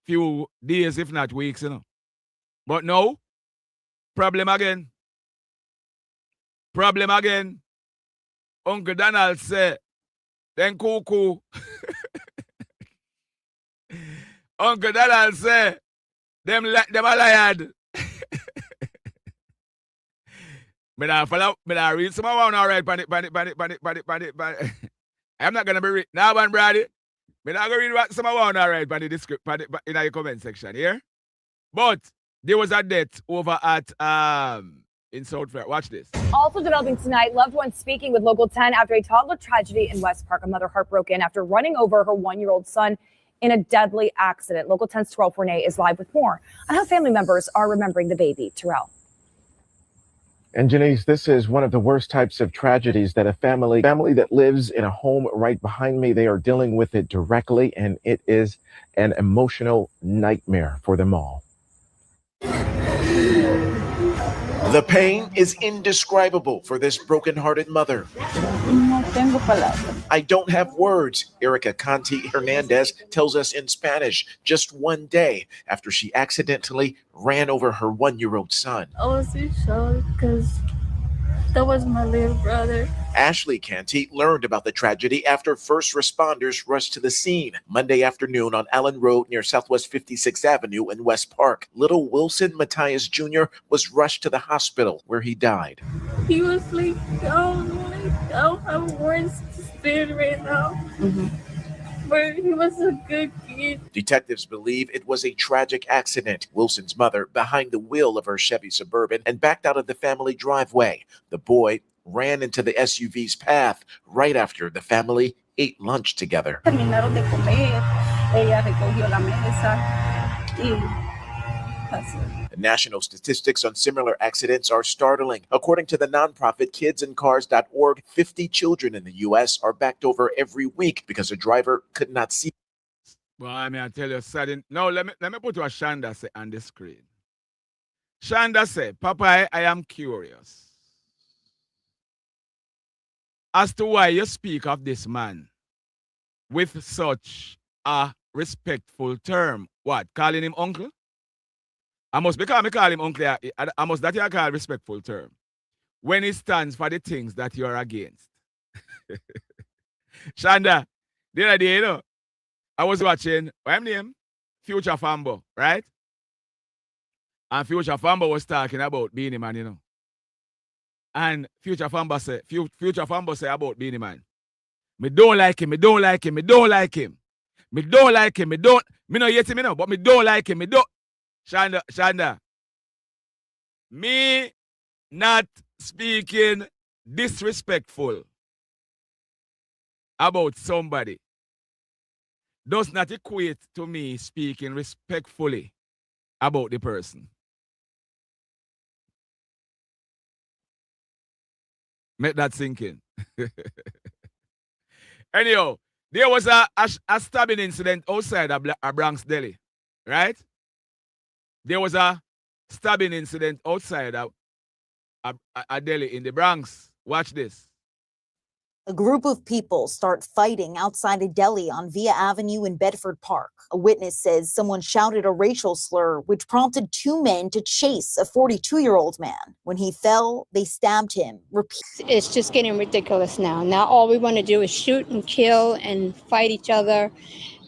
few days, if not weeks, you know. But now, problem again. Uncle Donald said, then cuckoo. Uncle Donald said, them a liar. Me I read some one all right, pan it. I'm not gonna be read now, man, Brady. Me not gonna read what some one all right, pan the in the comment section here. But there was a death over at in South Fair. Watch this. Also developing tonight, loved ones speaking with Local 10 after a toddler tragedy in West Park. A mother heartbroken after running over her 1-year-old son in a deadly accident. Local 10's Terrell Fournay is live with more on how family members are remembering the baby. Terrell. And Janice, this is one of the worst types of tragedies that a family that lives in a home right behind me, they are dealing with it directly, and it is an emotional nightmare for them all. The pain is indescribable for this broken-hearted mother. I don't have words, Erica Conti Hernandez tells us in Spanish, just one day after she accidentally ran over her 1-year-old son. I was in shock because that was my little brother. Ashley Canty learned about the tragedy after first responders rushed to the scene Monday afternoon on Allen Road near Southwest 56th Avenue in West Park. Little Wilson Matthias Jr. was rushed to the hospital where he died. He was like, I don't have words to say right now. But he was a good kid. Detectives believe it was a tragic accident. Wilson's mother behind the wheel of her Chevy Suburban and backed out of the family driveway. The boy ran into the SUV's path right after the family ate lunch together. Terminaron de comer. Ella recogió la mesa. That's it. The national statistics on similar accidents are startling. According to the nonprofit kidsandcars.org, 50 children in the U.S. are backed over every week because a driver could not see. Well, I mean, I tell you, sudden. No, let me put what Shanda say on the screen. Shanda said, Papa, I am curious as to why you speak of this man with such a respectful term. What, calling him uncle? I must be calling him uncle. I must that you call respectful term. When he stands for the things that you're against. Shanda, the other day, you know, I was watching, what's his name? Future Fambo, right? And Future Fambo was talking about Beanie Man, you know. And Future Fambo say about Beanie Man. Me don't like him, me don't like him, me don't like him. Me don't like him, me don't yet him, you know, but me don't like him, me don't. Shanda, me not speaking disrespectful about somebody does not equate to me speaking respectfully about the person. Make that sink in. Anyhow, There was a stabbing incident outside a Bronx Deli, right? There was a stabbing incident outside a deli in the Bronx. Watch this. A group of people start fighting outside a deli on Via Avenue in Bedford Park. A witness says someone shouted a racial slur, which prompted two men to chase a 42-year-old man. When he fell, they stabbed him. It's just getting ridiculous now. Now all we want to do is shoot and kill and fight each other.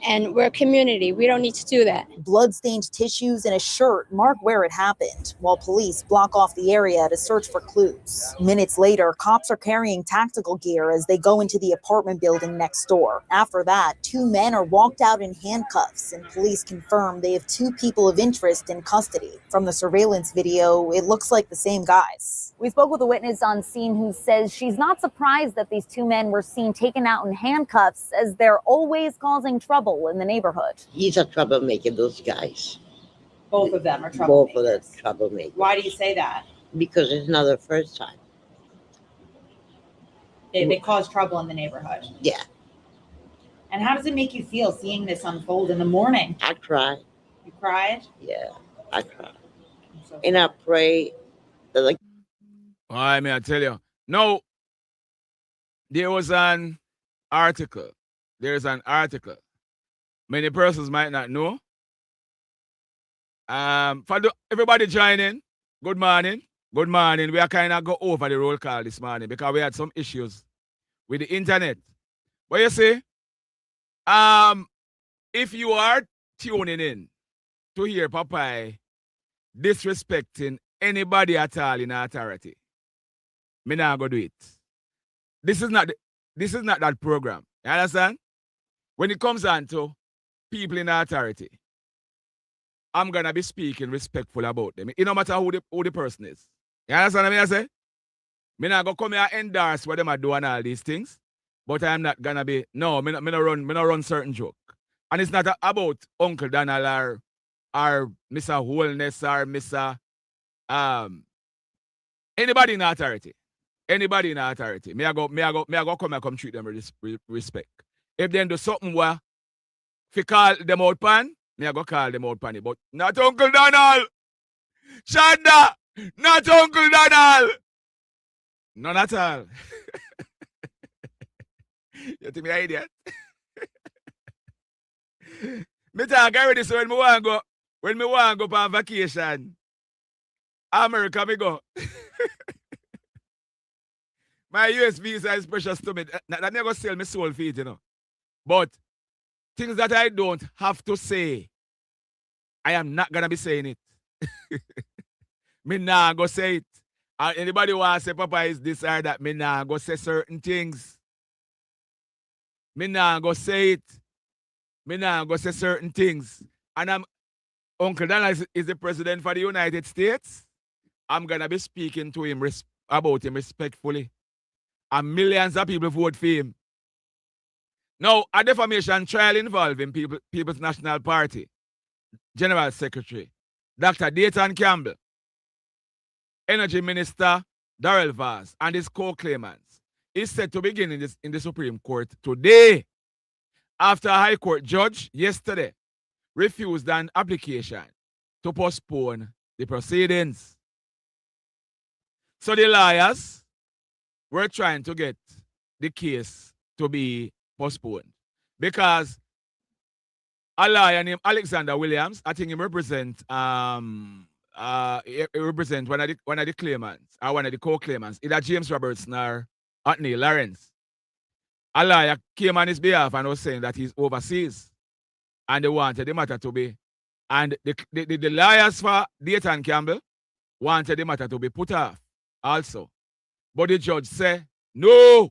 And we're a community. We don't need to do that. Blood-stained tissues and a shirt mark where it happened, while police block off the area to search for clues. Minutes later, cops are carrying tactical gear as they go into the apartment building next door. After that, two men are walked out in handcuffs, and police confirm they have two people of interest in custody. From the surveillance video, it looks like the same guys. We spoke with a witness on scene who says she's not surprised that these two men were seen taken out in handcuffs, as they're always causing trouble in the neighborhood. He's a troublemaker, those guys. Both of them are troublemakers. Both of them troublemakers. Why do you say that? Because it's not the first time. They cause trouble in the neighborhood. Yeah. And how does it make you feel seeing this unfold in the morning? I cried. You cried? Yeah, I cried. And I pray that, like, I mean, I tell you. No, there was an article. There's an article. Many persons might not know. Everybody joining, good morning. Good morning. We are kind of go over the roll call this morning because we had some issues with the internet. But you see, if you are tuning in to hear Popeye disrespecting anybody at all in authority, me not go do it. This is not that program. You understand? When it comes on to people in authority, I'm gonna be speaking respectful about them. It no matter who the person is. You understand what I say? Me not go come here and endorse what them are doing all these things, but I'm not gonna be me not run certain joke. And it's not about Uncle Donald or Mr. Wholeness or Mr. Anybody in authority. Anybody in authority. Me I go come treat them with respect. If they do something where if you call them out pan, me I go call them out pan. But not Uncle Donald. Shanda, not Uncle Donald. None at all. You think me an idiot? Me talk already, so when me want to go on vacation, America me go. My US visa is precious to me. That never sell me soul for it, you know. But things that I don't have to say, I am not gonna be saying it. Me nah go say it. Anybody want to say Papa is this or that, me nah go say certain things. Me nah go say it. Me nah go say certain things. And Uncle Donald is the president for the United States. I'm gonna be speaking to him about him respectfully. And millions of people vote for him. Now, a defamation trial involving People's National Party General Secretary Dr. Dayton Campbell, Energy Minister Darrell Vaz, and his co-claimants is set to begin in the Supreme Court today, after a High Court judge yesterday refused an application to postpone the proceedings. So the lawyers were trying to get the case to be postponed because a lawyer named Alexander Williams, I think he represents one of the claimants or one of the co-claimants, either James Robertson or Anthony Lawrence. A lawyer came on his behalf and was saying that he's overseas and they wanted the matter to be, and the lawyers for Dayton Campbell wanted the matter to be put off also. But the judge said no.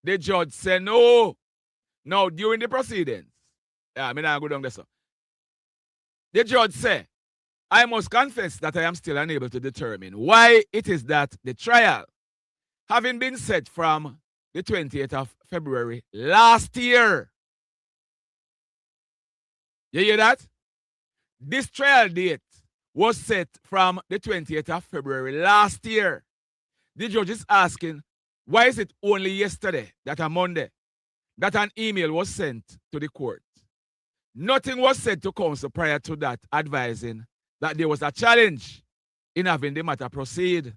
The judge said no. Now, during the proceedings, I mean, I go down there, so. The judge said, I must confess that I am still unable to determine why it is that the trial, having been set from the 20th of February last year. You hear that? This trial date was set from the 20th of February last year. The judge is asking, why is it only yesterday, that on Monday, that an email was sent to the court. Nothing was said to counsel prior to that advising that there was a challenge in having the matter proceed.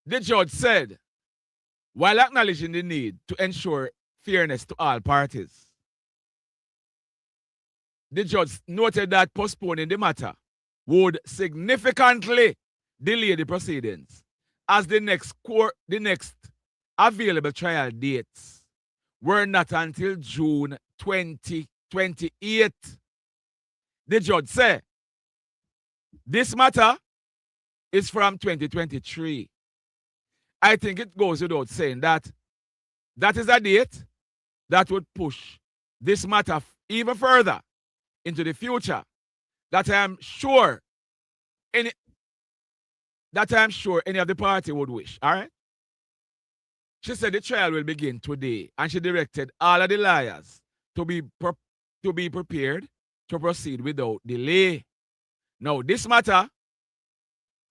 The judge said, while acknowledging the need to ensure fairness to all parties, the judge noted that postponing the matter would significantly delay the proceedings, as the next available trial dates were not until June 2028. The judge said, this matter is from 2023. I think it goes without saying that that is a date that would push this matter even further into the future, that I am sure any of the party would wish. All right? She said the trial will begin today, and she directed all of the lawyers to be prepared to proceed without delay. Now, this matter,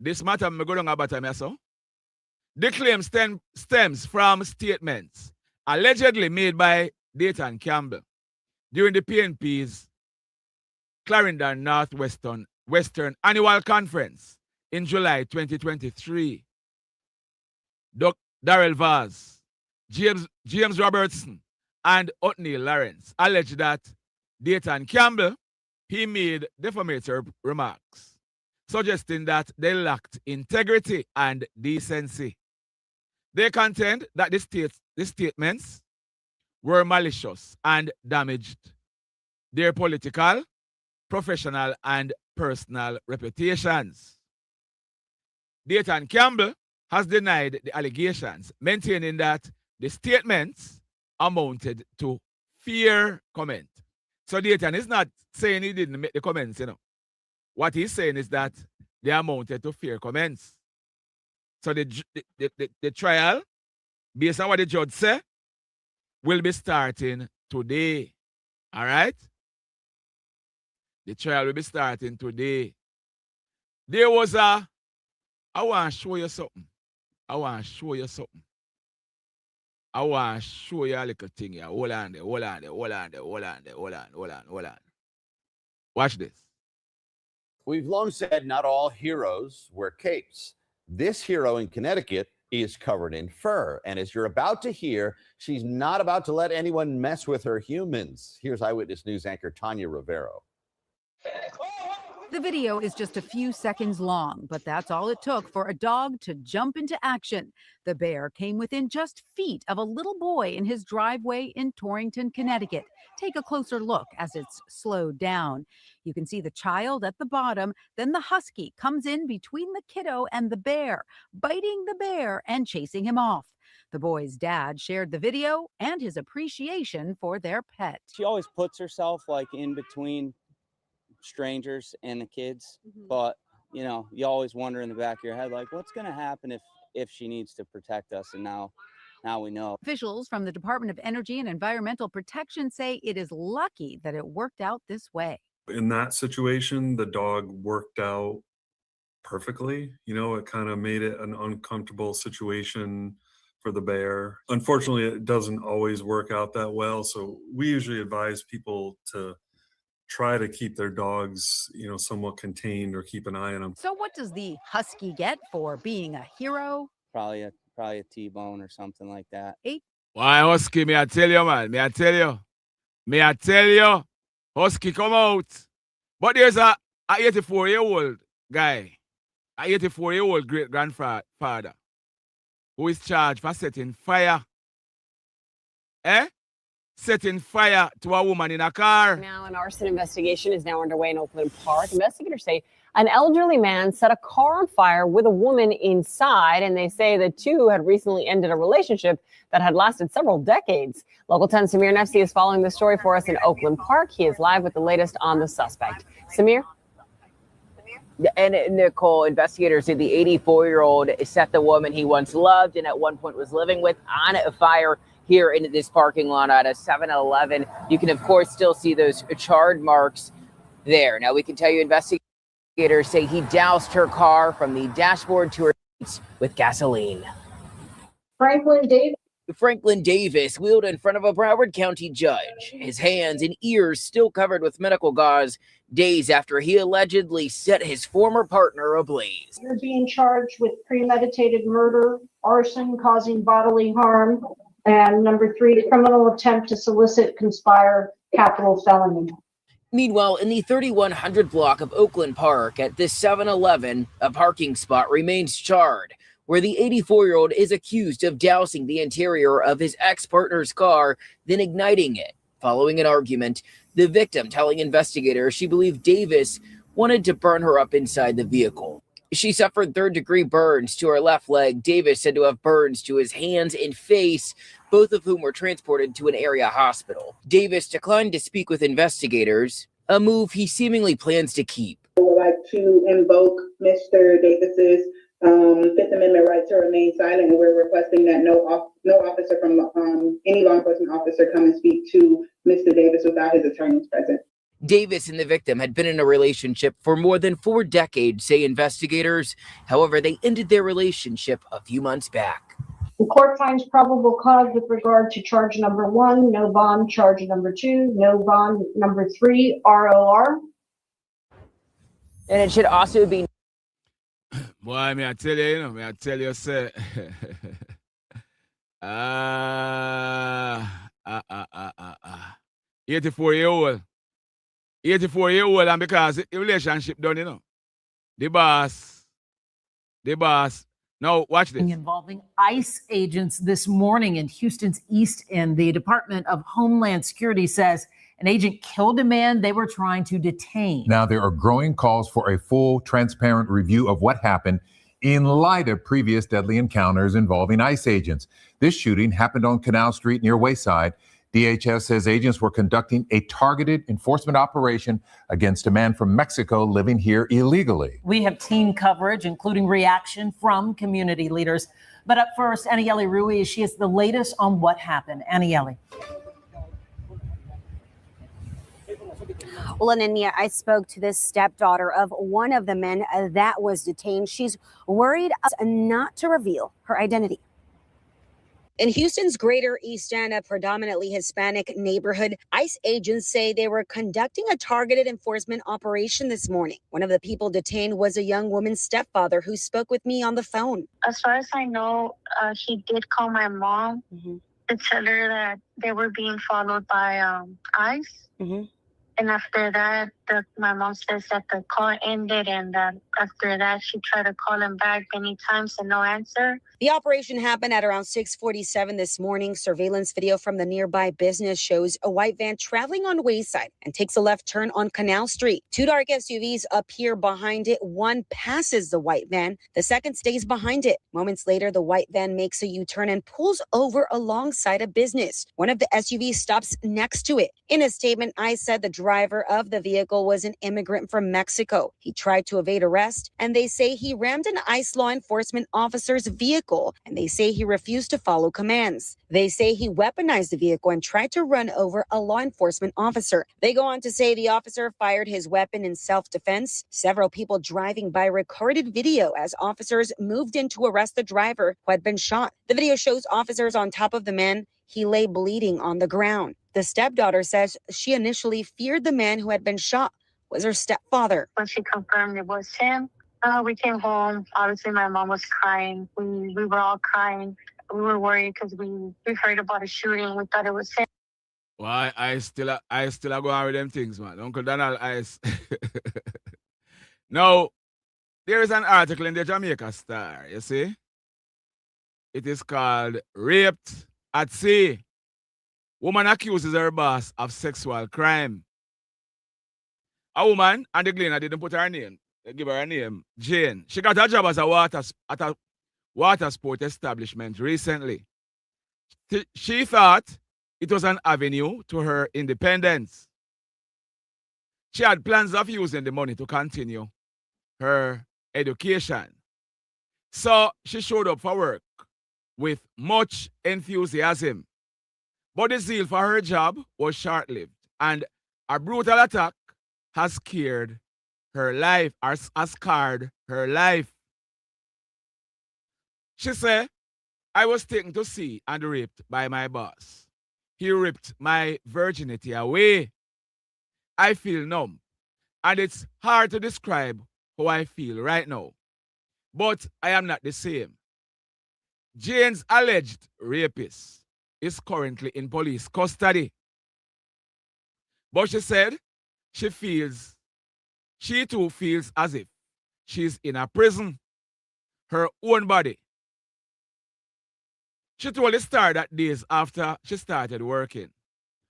I'm going about time, so the claim stems from statements allegedly made by Dayton Campbell during the PNP's Clarendon Western Annual Conference in July 2023. Darrell Vaz, James Robertson, and Othniel Lawrence alleged that Dayton Campbell, he made defamatory remarks, suggesting that they lacked integrity and decency. They contend that the statements were malicious and damaged their political, professional, and personal reputations. Dayton Campbell has denied the allegations, maintaining that the statements amounted to fair comment. So Dayton is not saying he didn't make the comments, What he's saying is that they amounted to fair comments. So the trial, based on what the judge said, will be starting today. All right? The trial will be starting today. There was I want to show you something. I want to show you a little thing here. Hold on. Watch this. We've long said not all heroes wear capes. This hero in Connecticut is covered in fur. And as you're about to hear, she's not about to let anyone mess with her humans. Here's Eyewitness News anchor Tanya Rivero. The video is just a few seconds long, but that's all it took for a dog to jump into action. The bear came within just feet of a little boy in his driveway in Torrington, Connecticut. Take a closer look as it's slowed down. You can see the child at the bottom, then the husky comes in between the kiddo and the bear, biting the bear and chasing him off. The boy's dad shared the video and his appreciation for their pet. She always puts herself like in between strangers and the kids, but you always wonder in the back of your head, like, what's going to happen if she needs to protect us? And now we know. Officials from the Department of Energy and Environmental Protection say it is lucky that it worked out this way. In that situation, the dog worked out perfectly. It kind of made it an uncomfortable situation for the bear. Unfortunately, it doesn't always work out that well. So we usually advise people to try to keep their dogs, somewhat contained or keep an eye on them. So what does the husky get for being a hero? Probably a T-bone or something like that. Why, husky, may I tell you, man? May I tell you? Husky come out. But there's a 84-year-old guy, a 84-year-old great-grandfather, who is charged for setting fire. Setting fire to a woman in a car. Now, an arson investigation is now underway in Oakland Park. Investigators say an elderly man set a car on fire with a woman inside, and they say the two had recently ended a relationship that had lasted several decades. Local 10 Samir Nefsi is following the story for us in Oakland Park. He is live with the latest on the suspect. Samir? And Nicole, investigators say the 84-year-old set the woman he once loved and at one point was living with on a fire here in this parking lot at a 7-Eleven. You can, of course, still see those charred marks there. Now, we can tell you investigators say he doused her car from the dashboard to her seats with gasoline. Franklin Davis Franklin Davis wheeled in front of a Broward County judge, his hands and ears still covered with medical gauze, days after he allegedly set his former partner ablaze. You're being charged with premeditated murder, arson causing bodily harm, and number 3, criminal attempt to solicit, conspire, capital felony. Meanwhile, in the 3100 block of Oakland Park at this 7-Eleven, a parking spot remains charred, where the 84-year-old is accused of dousing the interior of his ex-partner's car, then igniting it. Following an argument, the victim telling investigators she believed Davis wanted to burn her up inside the vehicle. She suffered third-degree burns to her left leg. Davis said to have burns to his hands and face, both of whom were transported to an area hospital. Davis declined to speak with investigators, a move he seemingly plans to keep. I would like to invoke Mr. Davis's Fifth Amendment right to remain silent, and we're requesting that no officer from any law enforcement officer come and speak to Mr. Davis without his attorneys present. Davis and the victim had been in a relationship for more than 4 decades, say investigators. However, they ended their relationship a few months back. The court finds probable cause with regard to charge number 1, no bond, charge number 2, no bond, number 3, ROR. And it should also be... Boy, may I tell you, may I tell you, sir. 84-year-old. 84-year-old, and because the relationship done, The boss. Now, watch this. Involving ICE agents this morning in Houston's East End. The Department of Homeland Security says an agent killed a man they were trying to detain. Now, there are growing calls for a full, transparent review of what happened in light of previous deadly encounters involving ICE agents. This shooting happened on Canal Street near Wayside. DHS says agents were conducting a targeted enforcement operation against a man from Mexico living here illegally. We have team coverage, including reaction from community leaders. But up first, Aniele Ruiz, she is the latest on what happened. Aniele. Well, Ananya, I spoke to this stepdaughter of one of the men that was detained. She's worried not to reveal her identity. In Houston's greater East End, a predominantly Hispanic neighborhood, ICE agents say they were conducting a targeted enforcement operation this morning. One of the people detained was a young woman's stepfather who spoke with me on the phone. As far as I know, he did call my mom to tell her that they were being followed by ICE. And after that, my mom says that the call ended, and after that, she tried to call him back many times and no answer. The operation happened at around 6:47 this morning. Surveillance video from the nearby business shows a white van traveling on Wayside and takes a left turn on Canal Street. 2 dark SUVs appear behind it. One passes the white van. The second stays behind it. Moments later, the white van makes a U-turn and pulls over alongside a business. One of the SUVs stops next to it. In a statement, ICE said the driver of the vehicle was an immigrant from Mexico. He tried to evade arrest, and they say he rammed an ICE law enforcement officer's vehicle, and they say he refused to follow commands. They say he weaponized the vehicle and tried to run over a law enforcement officer. They go on to say the officer fired his weapon in self-defense. Several people driving by recorded video as officers moved in to arrest the driver who had been shot. The video shows officers on top of the man. He lay bleeding on the ground. The stepdaughter says she initially feared the man who had been shot was her stepfather. When she confirmed it was him, we came home. Obviously, my mom was crying. We were all crying. We were worried because we heard about a shooting. We thought it was him. Well, I still go on with them things, man. Uncle Donald, Now, there is an article in the Jamaica Star, you see? It is called Raped at Sea. Woman accuses her boss of sexual crime. A woman, and the Glen, I didn't put her name. They give her a name, Jane. She got a job as at a water sport establishment recently. She thought it was an avenue to her independence. She had plans of using the money to continue her education. So she showed up for work with much enthusiasm. But the zeal for her job was short-lived, and a brutal attack has scarred her life, has scarred her life. She said, I was taken to sea and raped by my boss. He ripped my virginity away. I feel numb, and it's hard to describe how I feel right now. But I am not the same. Jane's alleged rapist is currently in police custody. But she said she too feels as if she's in a prison, her own body. She told the Star that days after she started working,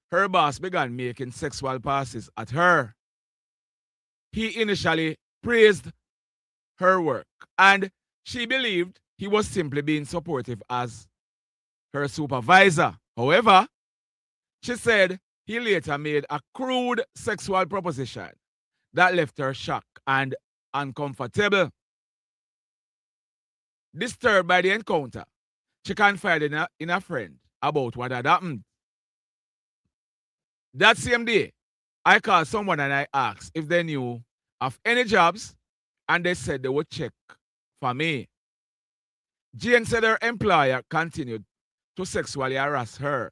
her boss began making sexual passes at her. He initially praised her work, and she believed he was simply being supportive as her supervisor. However, she said he later made a crude sexual proposition that left her shocked and uncomfortable. Disturbed by the encounter, she confided in a friend about what had happened. That same day, I called someone and I asked if they knew of any jobs, and they said they would check for me. Jane said her employer continued to sexually harass her,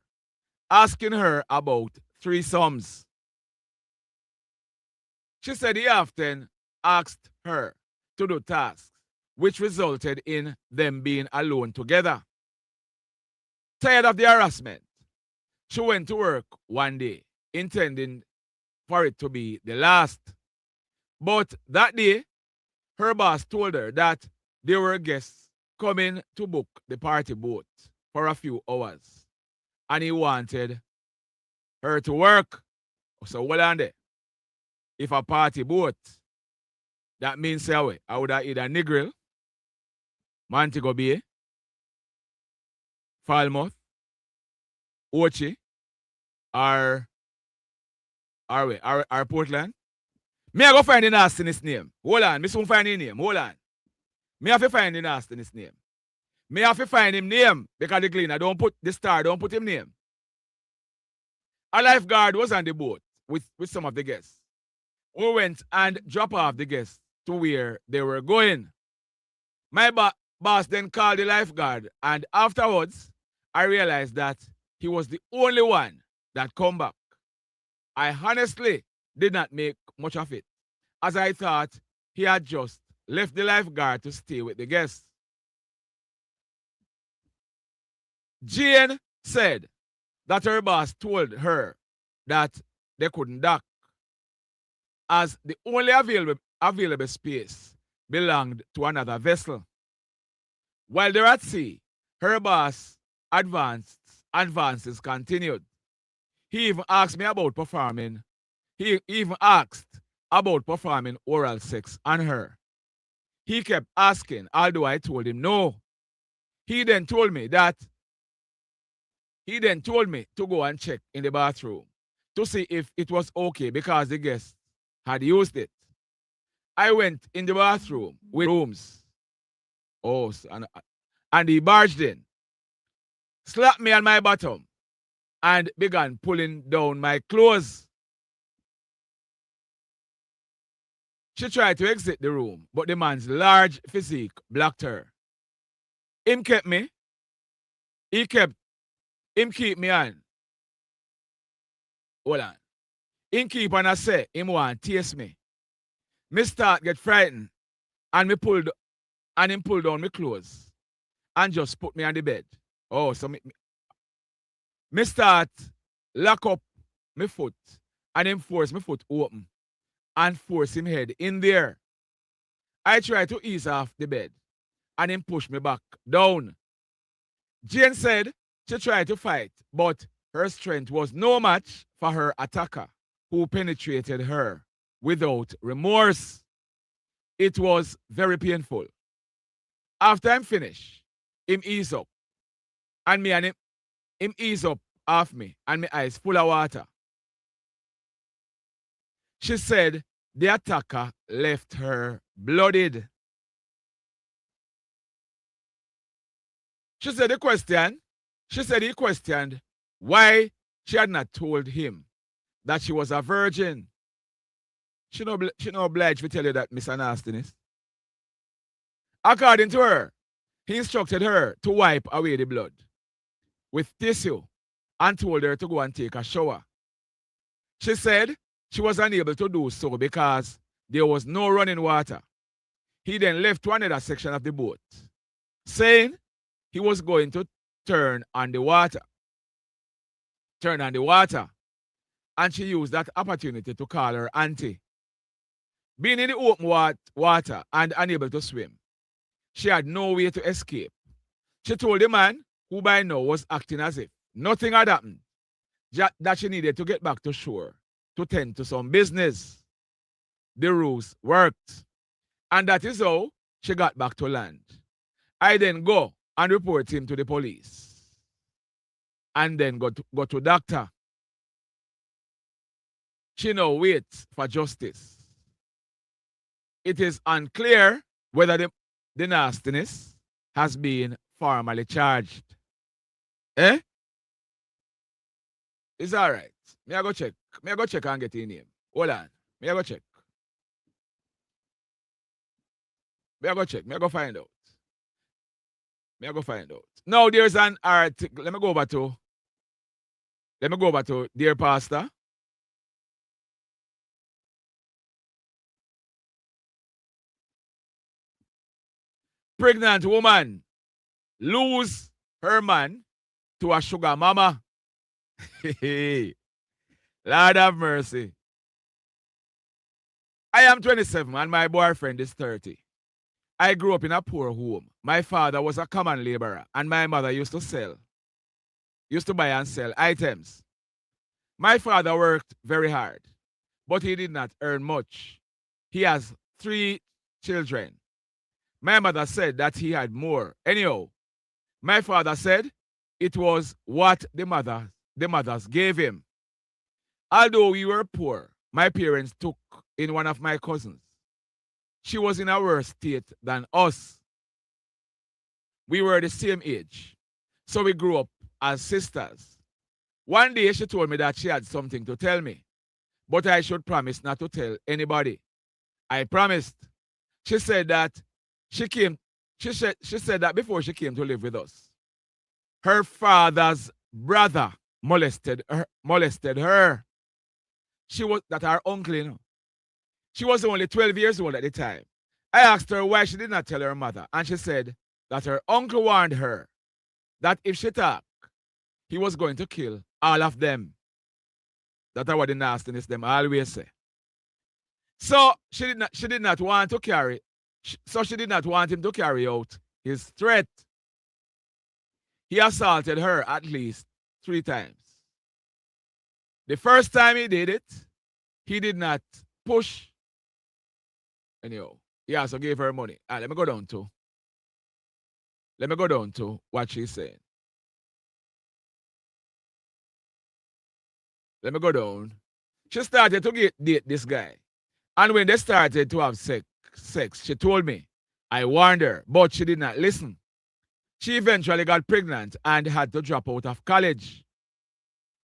asking her about threesomes. She said he often asked her to do tasks, which resulted in them being alone together. Tired of the harassment, she went to work one day, intending for it to be the last. But that day, her boss told her that there were guests coming to book the party boat for a few hours, and he wanted her to work. So hold on there. If a party boat, that means I would have either Negril, Montego Bay, Falmouth, Ochi, or Portland. Me I go find the nastiness name. Hold on, me soon find his name. Hold on. Me have to find the nastiness name. Me have to find him name because the cleaner don't put the Star, don't put him name. A lifeguard was on the boat with some of the guests. We went and dropped off the guests to where they were going. My boss then called the lifeguard, and afterwards, I realized that he was the only one that come back. I honestly did not make much of it, as I thought he had just left the lifeguard to stay with the guests. Jane said that her boss told her that they couldn't dock, as the only available space belonged to another vessel. While they're at sea, her boss advances continued. He even asked me about performing. He even asked about performing oral sex on her. He kept asking, although I told him no. He then told me to go and check in the bathroom to see if it was okay because the guests had used it. I went in the bathroom with rooms. Oh, and he barged in, slapped me on my bottom, and began pulling down my clothes. She tried to exit the room, but the man's large physique blocked her. Him keep me on. Hold on. Him keep on I say, him want taste me. Me start get frightened, and him pull down my clothes and just put me on the bed. Oh, so me start lock up my foot, and him force my foot open and force him head in there. I try to ease off the bed, and him push me back down. Jane said she tried to fight, but her strength was no match for her attacker, who penetrated her without remorse. It was very painful. After I'm finished, him ease up, and him ease up off me, and my eyes full of water. She said the attacker left her bloodied. She said he questioned why she had not told him that she was a virgin. She no obliged to tell you that, Miss Nastiness. According to her, He instructed her to wipe away the blood with tissue and told her to go and take a shower. She said she was unable to do so because there was no running water. He then left to another section of the boat, saying he was going to turn on the water. And she used that opportunity to call her auntie. Being in the open water and unable to swim, she had no way to escape. She told the man, who by now was acting as if nothing had happened, that she needed to get back to shore to tend to some business. The ruse worked, and that is how she got back to land. I then go and report him to the police, and then go to doctor. She now waits for justice. It is unclear whether the nastiness has been formally charged. Eh? It's all right. Me I go check. Me I go check and get his name. Hold on. Me I go check. Me I go check. Me I go find out. Now there's an article. Let me go over to Dear Pastor. Pregnant woman lose her man to a sugar mama. Lord have mercy. I am 27 and my boyfriend is 30. I grew up in a poor home. My father was a common laborer and my mother used to buy and sell items. My father worked very hard, but he did not earn much. He has 3 children. My mother said that he had more. Anyhow, my father said it was what the mothers gave him. Although we were poor, my parents took in one of my cousins. She was in a worse state than us. We were the same age, so we grew up as sisters. One day she told me that she had something to tell me, but I should promise not to tell anybody. I promised. She said that she said that before she came to live with us, her father's brother molested her. She was her uncle, you know. She was only 12 years old at the time. I asked her why she did not tell her mother, and she said that her uncle warned her that if she talked, he was going to kill all of them. That's what the nastiness them always say. So she did not want him to carry out his threat. He assaulted her at least 3 times. The first time he did it, he did not push. Anyhow, he also gave her money. Let me go down to what she's saying. Let me go down. She started to date this guy. And when they started to have sex, she told me. I warned her, but she did not listen. She eventually got pregnant and had to drop out of college.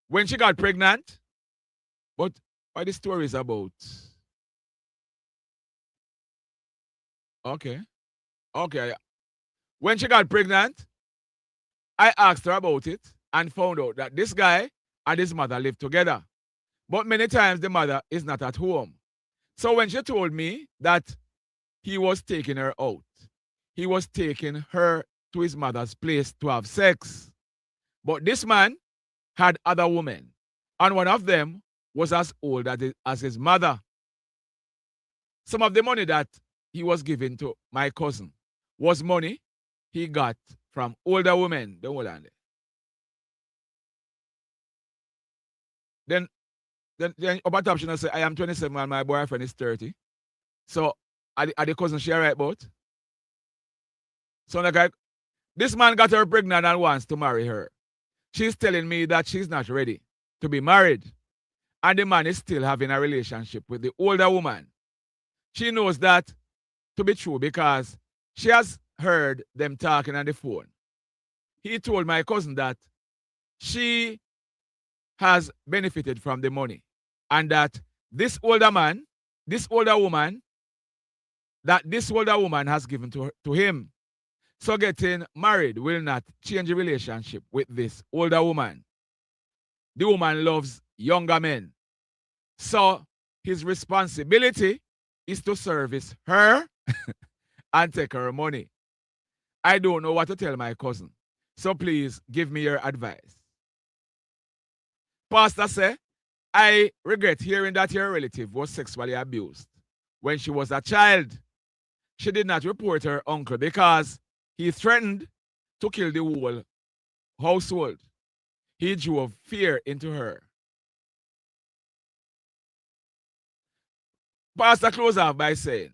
When she got pregnant, but what the story is about? Okay. When she got pregnant, I asked her about it and found out that this guy and his mother live together. But many times the mother is not at home. So when she told me that he was taking her out, he was taking her to his mother's place to have sex. But this man had other women, and one of them was as old as his mother. Some of the money that he was giving to my cousin was money he got from older women. Don't hold on there. Then about option I say I am 27 and my boyfriend is 30. So are the cousins she right about? So like this man got her pregnant and wants to marry her. She's telling me that she's not ready to be married. And the man is still having a relationship with the older woman. She knows that to be true because she has heard them talking on the phone. He told my cousin that she has benefited from the money and that this older woman has given to him. So getting married will not change the relationship with this older woman. The woman loves younger men. So his responsibility is to service her and take her money. I don't know what to tell my cousin. So please give me your advice. Pastor said, I regret hearing that your relative was sexually abused when she was a child. She did not report her uncle because he threatened to kill the whole household. He drove fear into her. Pastor closed off by saying,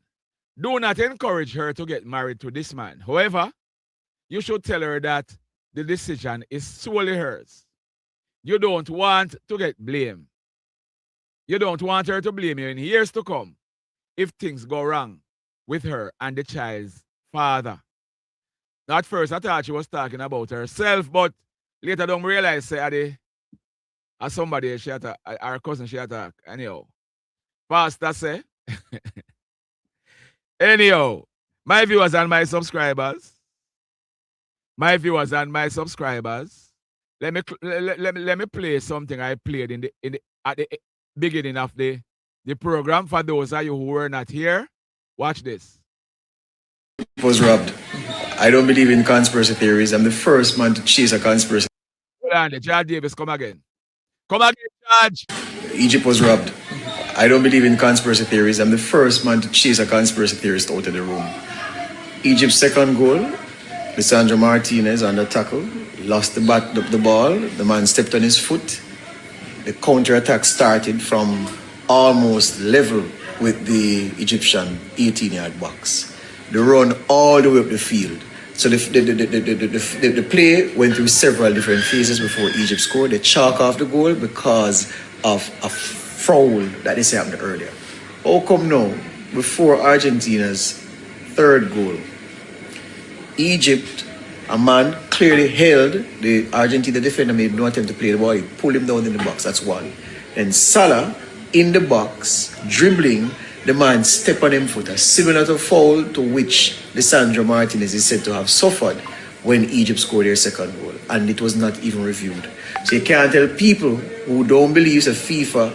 do not encourage her to get married to this man. However, you should tell her that the decision is solely hers. You don't want to get blamed. You don't want her to blame you in years to come if things go wrong with her and the child's father. At first, I thought she was talking about herself, but later don't realize say, somebody she attack, our cousin she attack. Anyhow, Pastor say, anyhow, my viewers and my subscribers, let me play something I played at the beginning of the program for those of you who were not here. Watch this. Was robbed. I don't believe in conspiracy theories. I'm the first man to chase a conspiracy. Hold on, Judge Davis, come again. Come again, Judge. Egypt was robbed. I don't believe in conspiracy theories. I'm the first man to chase a conspiracy theorist out of the room. Egypt's second goal, Lisandro Martinez on the tackle, lost the ball. The man stepped on his foot. The counter-attack started from almost level with the Egyptian 18-yard box. They run all the way up the field. So the play went through several different phases before Egypt scored. They chalk off the goal because of a foul that they say happened earlier. How come now, before Argentina's third goal, Egypt, a man clearly held the Argentina defender, made no attempt to play the ball. He pulled him down in the box. That's one. And Salah in the box, dribbling, the man stepped on him foot, a similar to foul to which Lisandro Martinez is said to have suffered when Egypt scored their second goal. And it was not even reviewed. So you can't tell people who don't believe that FIFA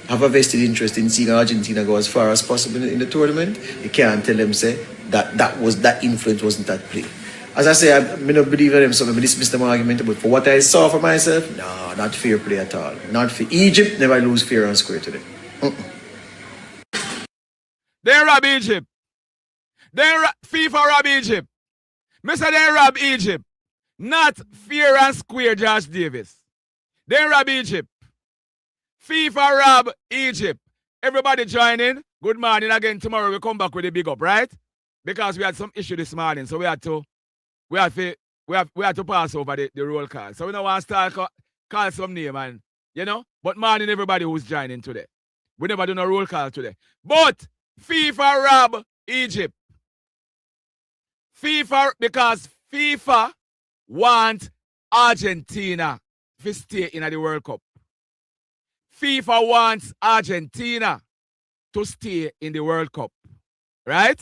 have a vested interest in seeing Argentina go as far as possible in the tournament. You can't tell them say that influence wasn't at play. As I say, I don't believe in them, so I dismiss them argument. But for what I saw for myself, no, not fair play at all. Not fair. Egypt never lose fair and square today. They rob Egypt. FIFA rob Egypt. Mr. They rob Egypt. Not fair and square, Josh Davis. They rob Egypt. FIFA rob Egypt. Everybody join in. Good morning again. Tomorrow we come back with a big up, right? Because we had some issue this morning, so we had to pass over the roll call. So we don't want to start call some name and but morning everybody who's joining today. We never do no roll call today. But FIFA rob Egypt. Because FIFA want Argentina to stay in the World Cup. FIFA wants Argentina to stay in the World Cup. Right?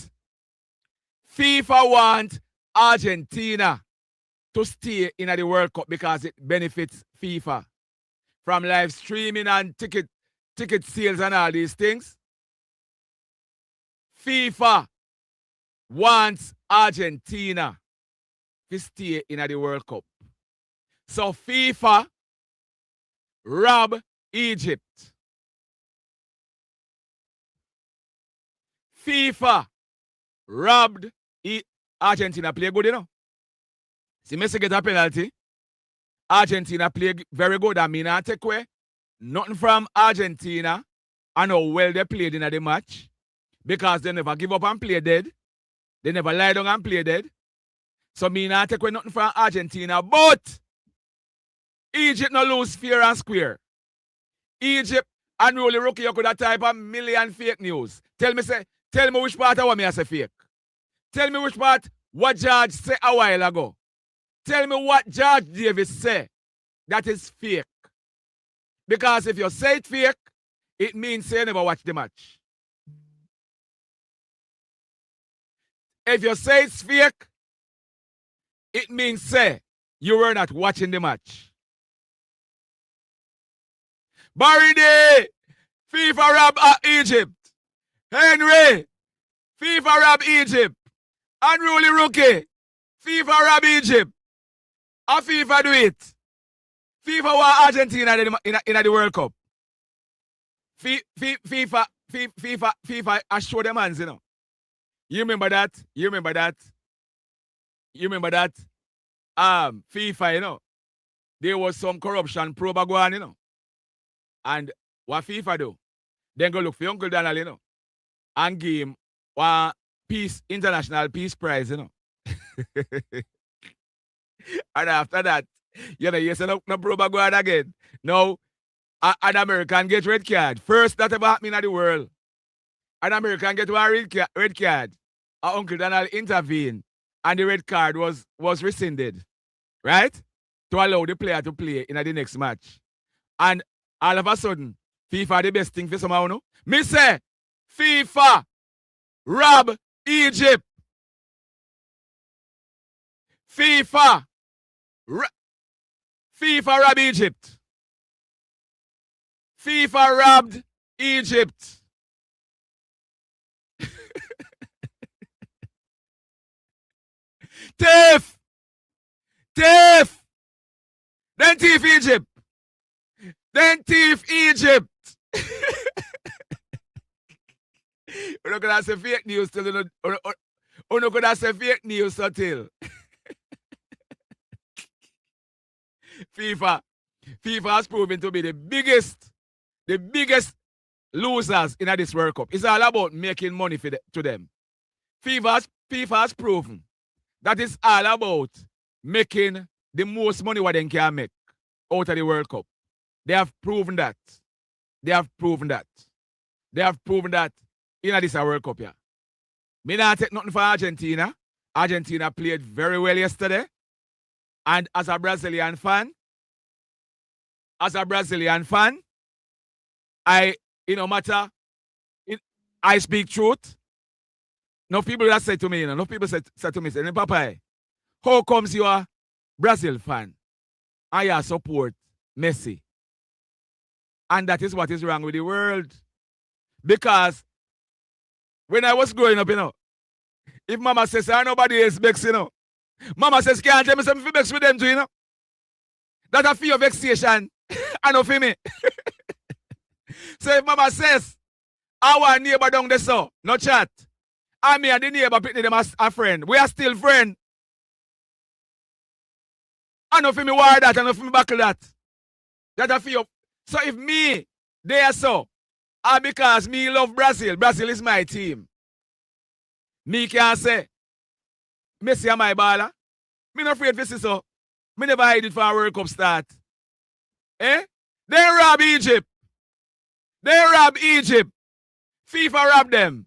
FIFA wants Argentina to stay in the World Cup because it benefits FIFA from live streaming and ticket sales and all these things. FIFA wants Argentina to stay in the World Cup. So FIFA rob Egypt. FIFA robbed Argentina. Play good, See, Messi get a penalty. Argentina play very good. I mean, I take away nothing from Argentina. I know well they played in the match because they never give up and play dead. They never lie down and play dead. So me not take away nothing from Argentina. But Egypt no lose fair and square. Egypt unruly rookie, you could have type a million fake news. Tell me which part of what me I say fake. Tell me which part what George said a while ago. Tell me what George Davis said that is fake. Because if you say it fake, it means you never watch the match. If you say it's fake, it means say you were not watching the match. Barry Day, FIFA rob Egypt. Henry, FIFA rob Egypt. Unruly rookie, FIFA rob Egypt. And FIFA do it. FIFA want Argentina in the World Cup. FIFA I show them hands, you know. You remember that? FIFA, you know. There was some corruption probe going, you know. And what FIFA do? Then go look for Uncle Donald, you know. And give him one international peace prize, you know. And after that, you know, you say no probe going again. No, an American get red card. First that ever happened in the world. An American get one red card. Uncle Donald intervened and the red card was rescinded. Right? To allow the player to play in the next match. And all of a sudden, FIFA the best thing for somehow, no? Me say, FIFA rob Egypt. FIFA rob Egypt. FIFA robbed Egypt. Thief! Then thief Egypt. We're not gonna say fake news till we're not gonna say fake news until FIFA has proven to be the biggest losers in this World Cup. It's all about making money to them. FIFA has proven that it's all about making the most money what they can make out of the World Cup. They have proven that. They have proven that in this World Cup, yeah. Me not take nothing for Argentina. Argentina played very well yesterday. And as a Brazilian fan, I speak truth. No people that say to me, no people say to me, say, Papa, how comes you are Brazil fan and you support Messi? And that is what is wrong with the world. Because when I was growing up, if mama says, nobody else begs, mama says, can't tell me something begs with them too, That a fear of vexation. I know for me. So if mama says, our neighbor down there, so, no chat. And me and the neighbor pick them as a friend. We are still friends. I know for me war that, I know for me buckle that. That a fear of. So if me, there so, because me love Brazil is my team. Me can say, Messi and my baller. Me not afraid to see so. Me never hide it for a World Cup start. They rob Egypt. FIFA rob them.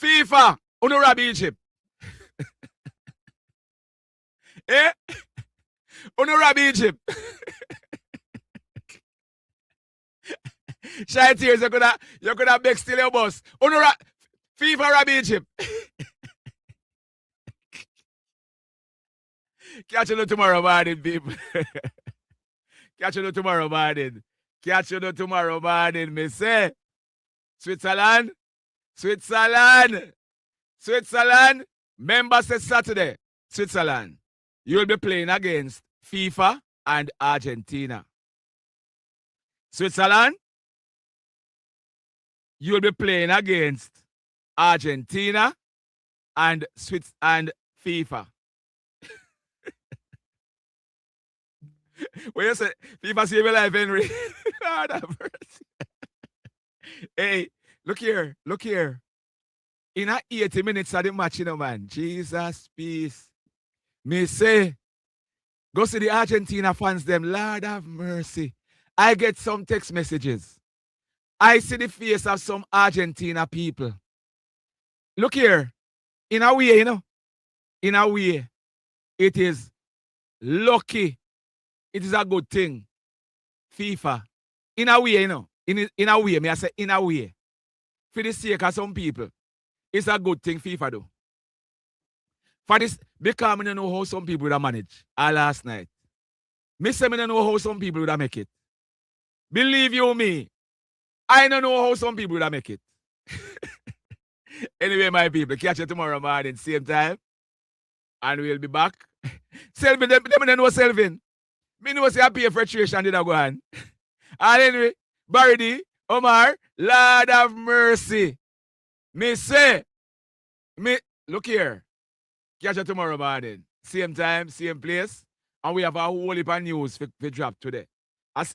FIFA, uno rob Egypt. Uno rob Egypt. Shy tears, you could have beg still your boss. FIFA rob Egypt. Catch you tomorrow morning, people. Catch you tomorrow morning, me say. Switzerland. Member says Saturday, Switzerland. You will be playing against FIFA and Argentina. Switzerland. You will be playing against Argentina and FIFA. When you say FIFA save your life, Henry. Lord have mercy. Hey, look here. In a 80 minutes of the match, man. Jesus, peace. Me say, go see the Argentina fans, them. Lord have mercy. I get some text messages. I see the face of some Argentina people. Look here. In a way, it is lucky. It is a good thing. FIFA. In a way, in a way, may I say in a way. For the sake of some people, it's a good thing FIFA do. For this, because I don't know how some people would manage last night. Me say I don't know how some people would make it. Believe you me, I don't know how some people would make it. Anyway, my people, catch you tomorrow morning, same time. And we'll be back. Selvin, them know Selvin. Me know say I pay for registration did I go on. And anyway, Barry D, Omar, Lord of mercy. Me say, look here. Catch you tomorrow morning. Same time, same place. And we have a whole heap of news for drop today. As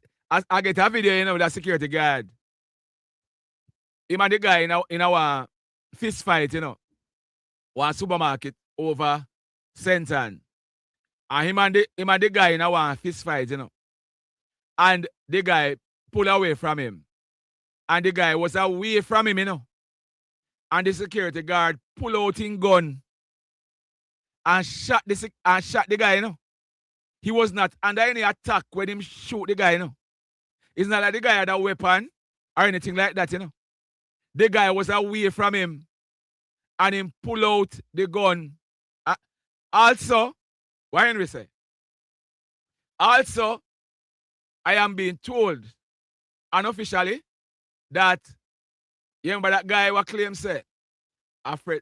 I get a video, with a security guard. Him and the guy in our fist fight, one supermarket over Senton. And him and the guy in our fist fight, And the guy pulled away from him. And the guy was away from him, And the security guard pulled out his gun and shot the guy, He was not under any attack when him shoot the guy, It's not like the guy had a weapon or anything like that, The guy was away from him and him pull out the gun. Also, what Henry say? Also, I am being told unofficially that you remember that guy what claim say, afraid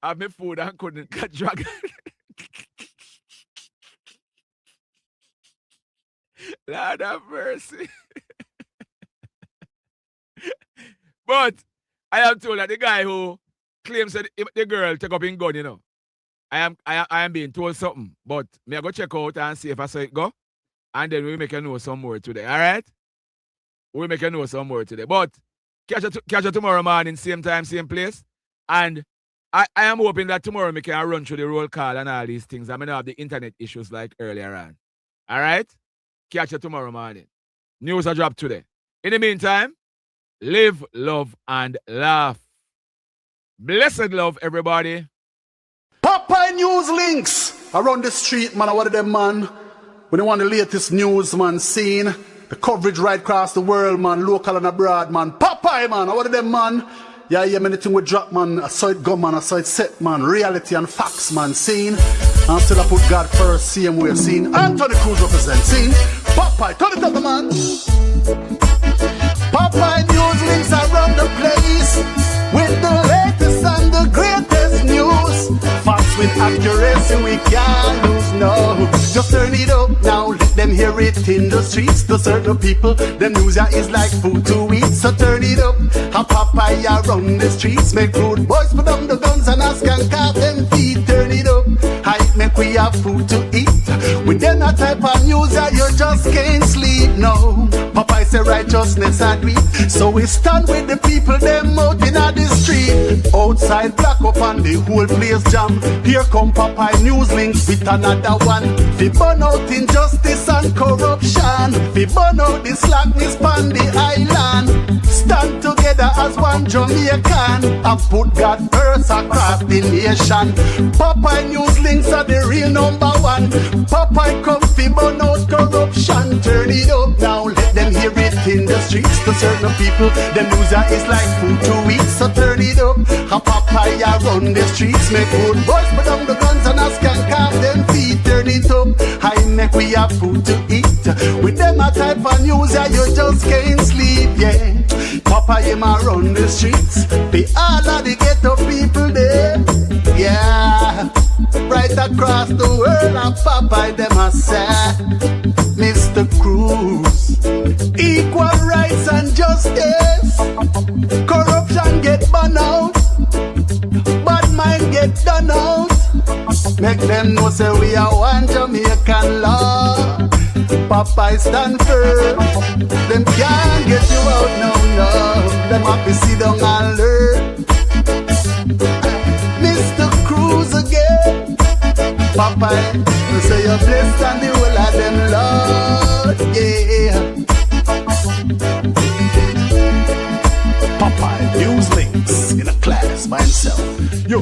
have me food and couldn't catch dragon. Lord have mercy. But I am told that the guy who claims that the girl take up in gun, I am being told something. But me I go check out and see if I saw it go. And then we make a know some more today. All right? We make a know some more today. But catch you tomorrow morning, same time, same place. And I am hoping that tomorrow we can run through the roll call and all these things. I may not have the internet issues like earlier on. All right? Catch you tomorrow morning. News are dropped today. In the meantime, live, love, and laugh. Blessed love, everybody. Popeye News links around the street, man. What of them, man? When they want the latest news, man, scene, the coverage right across the world, man, local and abroad, man. Popeye, man. What of them, man? Yeah, anything we drop, man. I saw it go, man. I saw it set, man. Reality and facts, man. Scene. And still I put God first, same way, scene. Anthony Cruz represent, scene. Popeye, turn it up, man. Popeye News links around the place with the latest and the greatest news. Facts with accuracy we can't lose, no. Just turn it up now, let them hear it in the streets. To certain people, the news is like food to eat. So turn it up, a Popeye around the streets. Make rude boys put down the guns and ask and carve them feet. Turn it up, hype make we have food to eat. With them a type of news that you just can't sleep, no. Popeye say righteousness and weed. So we stand with the people, them out in the street. Outside black up and the whole place jam. Here come Popeye News links with another one. We burn out injustice and corruption. We burn out the slackness on the island. Stand together as one Jamaican and put God first across the nation. Popeye News links are the real number one. Popeye come fi burn out corruption. Turn it up now, let them hear it in the streets. To certain people, the news is like food to eat. So turn it up, a Popeye around the streets. Make good boys put down the guns and ask and carve them feet. Turn it up, I make we have food to eat. With them a type of news that you just can't sleep, yeah. Popeye him around the streets. Be all of the ghetto people there, yeah. Right across the world and Popeye them a say, Mr. Cruz, equal rights and justice. Corruption get banned out, bad mind get done out. Make them know say we are one Jamaican law. Popeye stand firm. Them can't get you out, no. Them have to sit down and learn. Mr. Cruz again. Popeye, you say you're blessed and the whole of them, Lord, yeah. Popeye News links in a class by himself. Yo,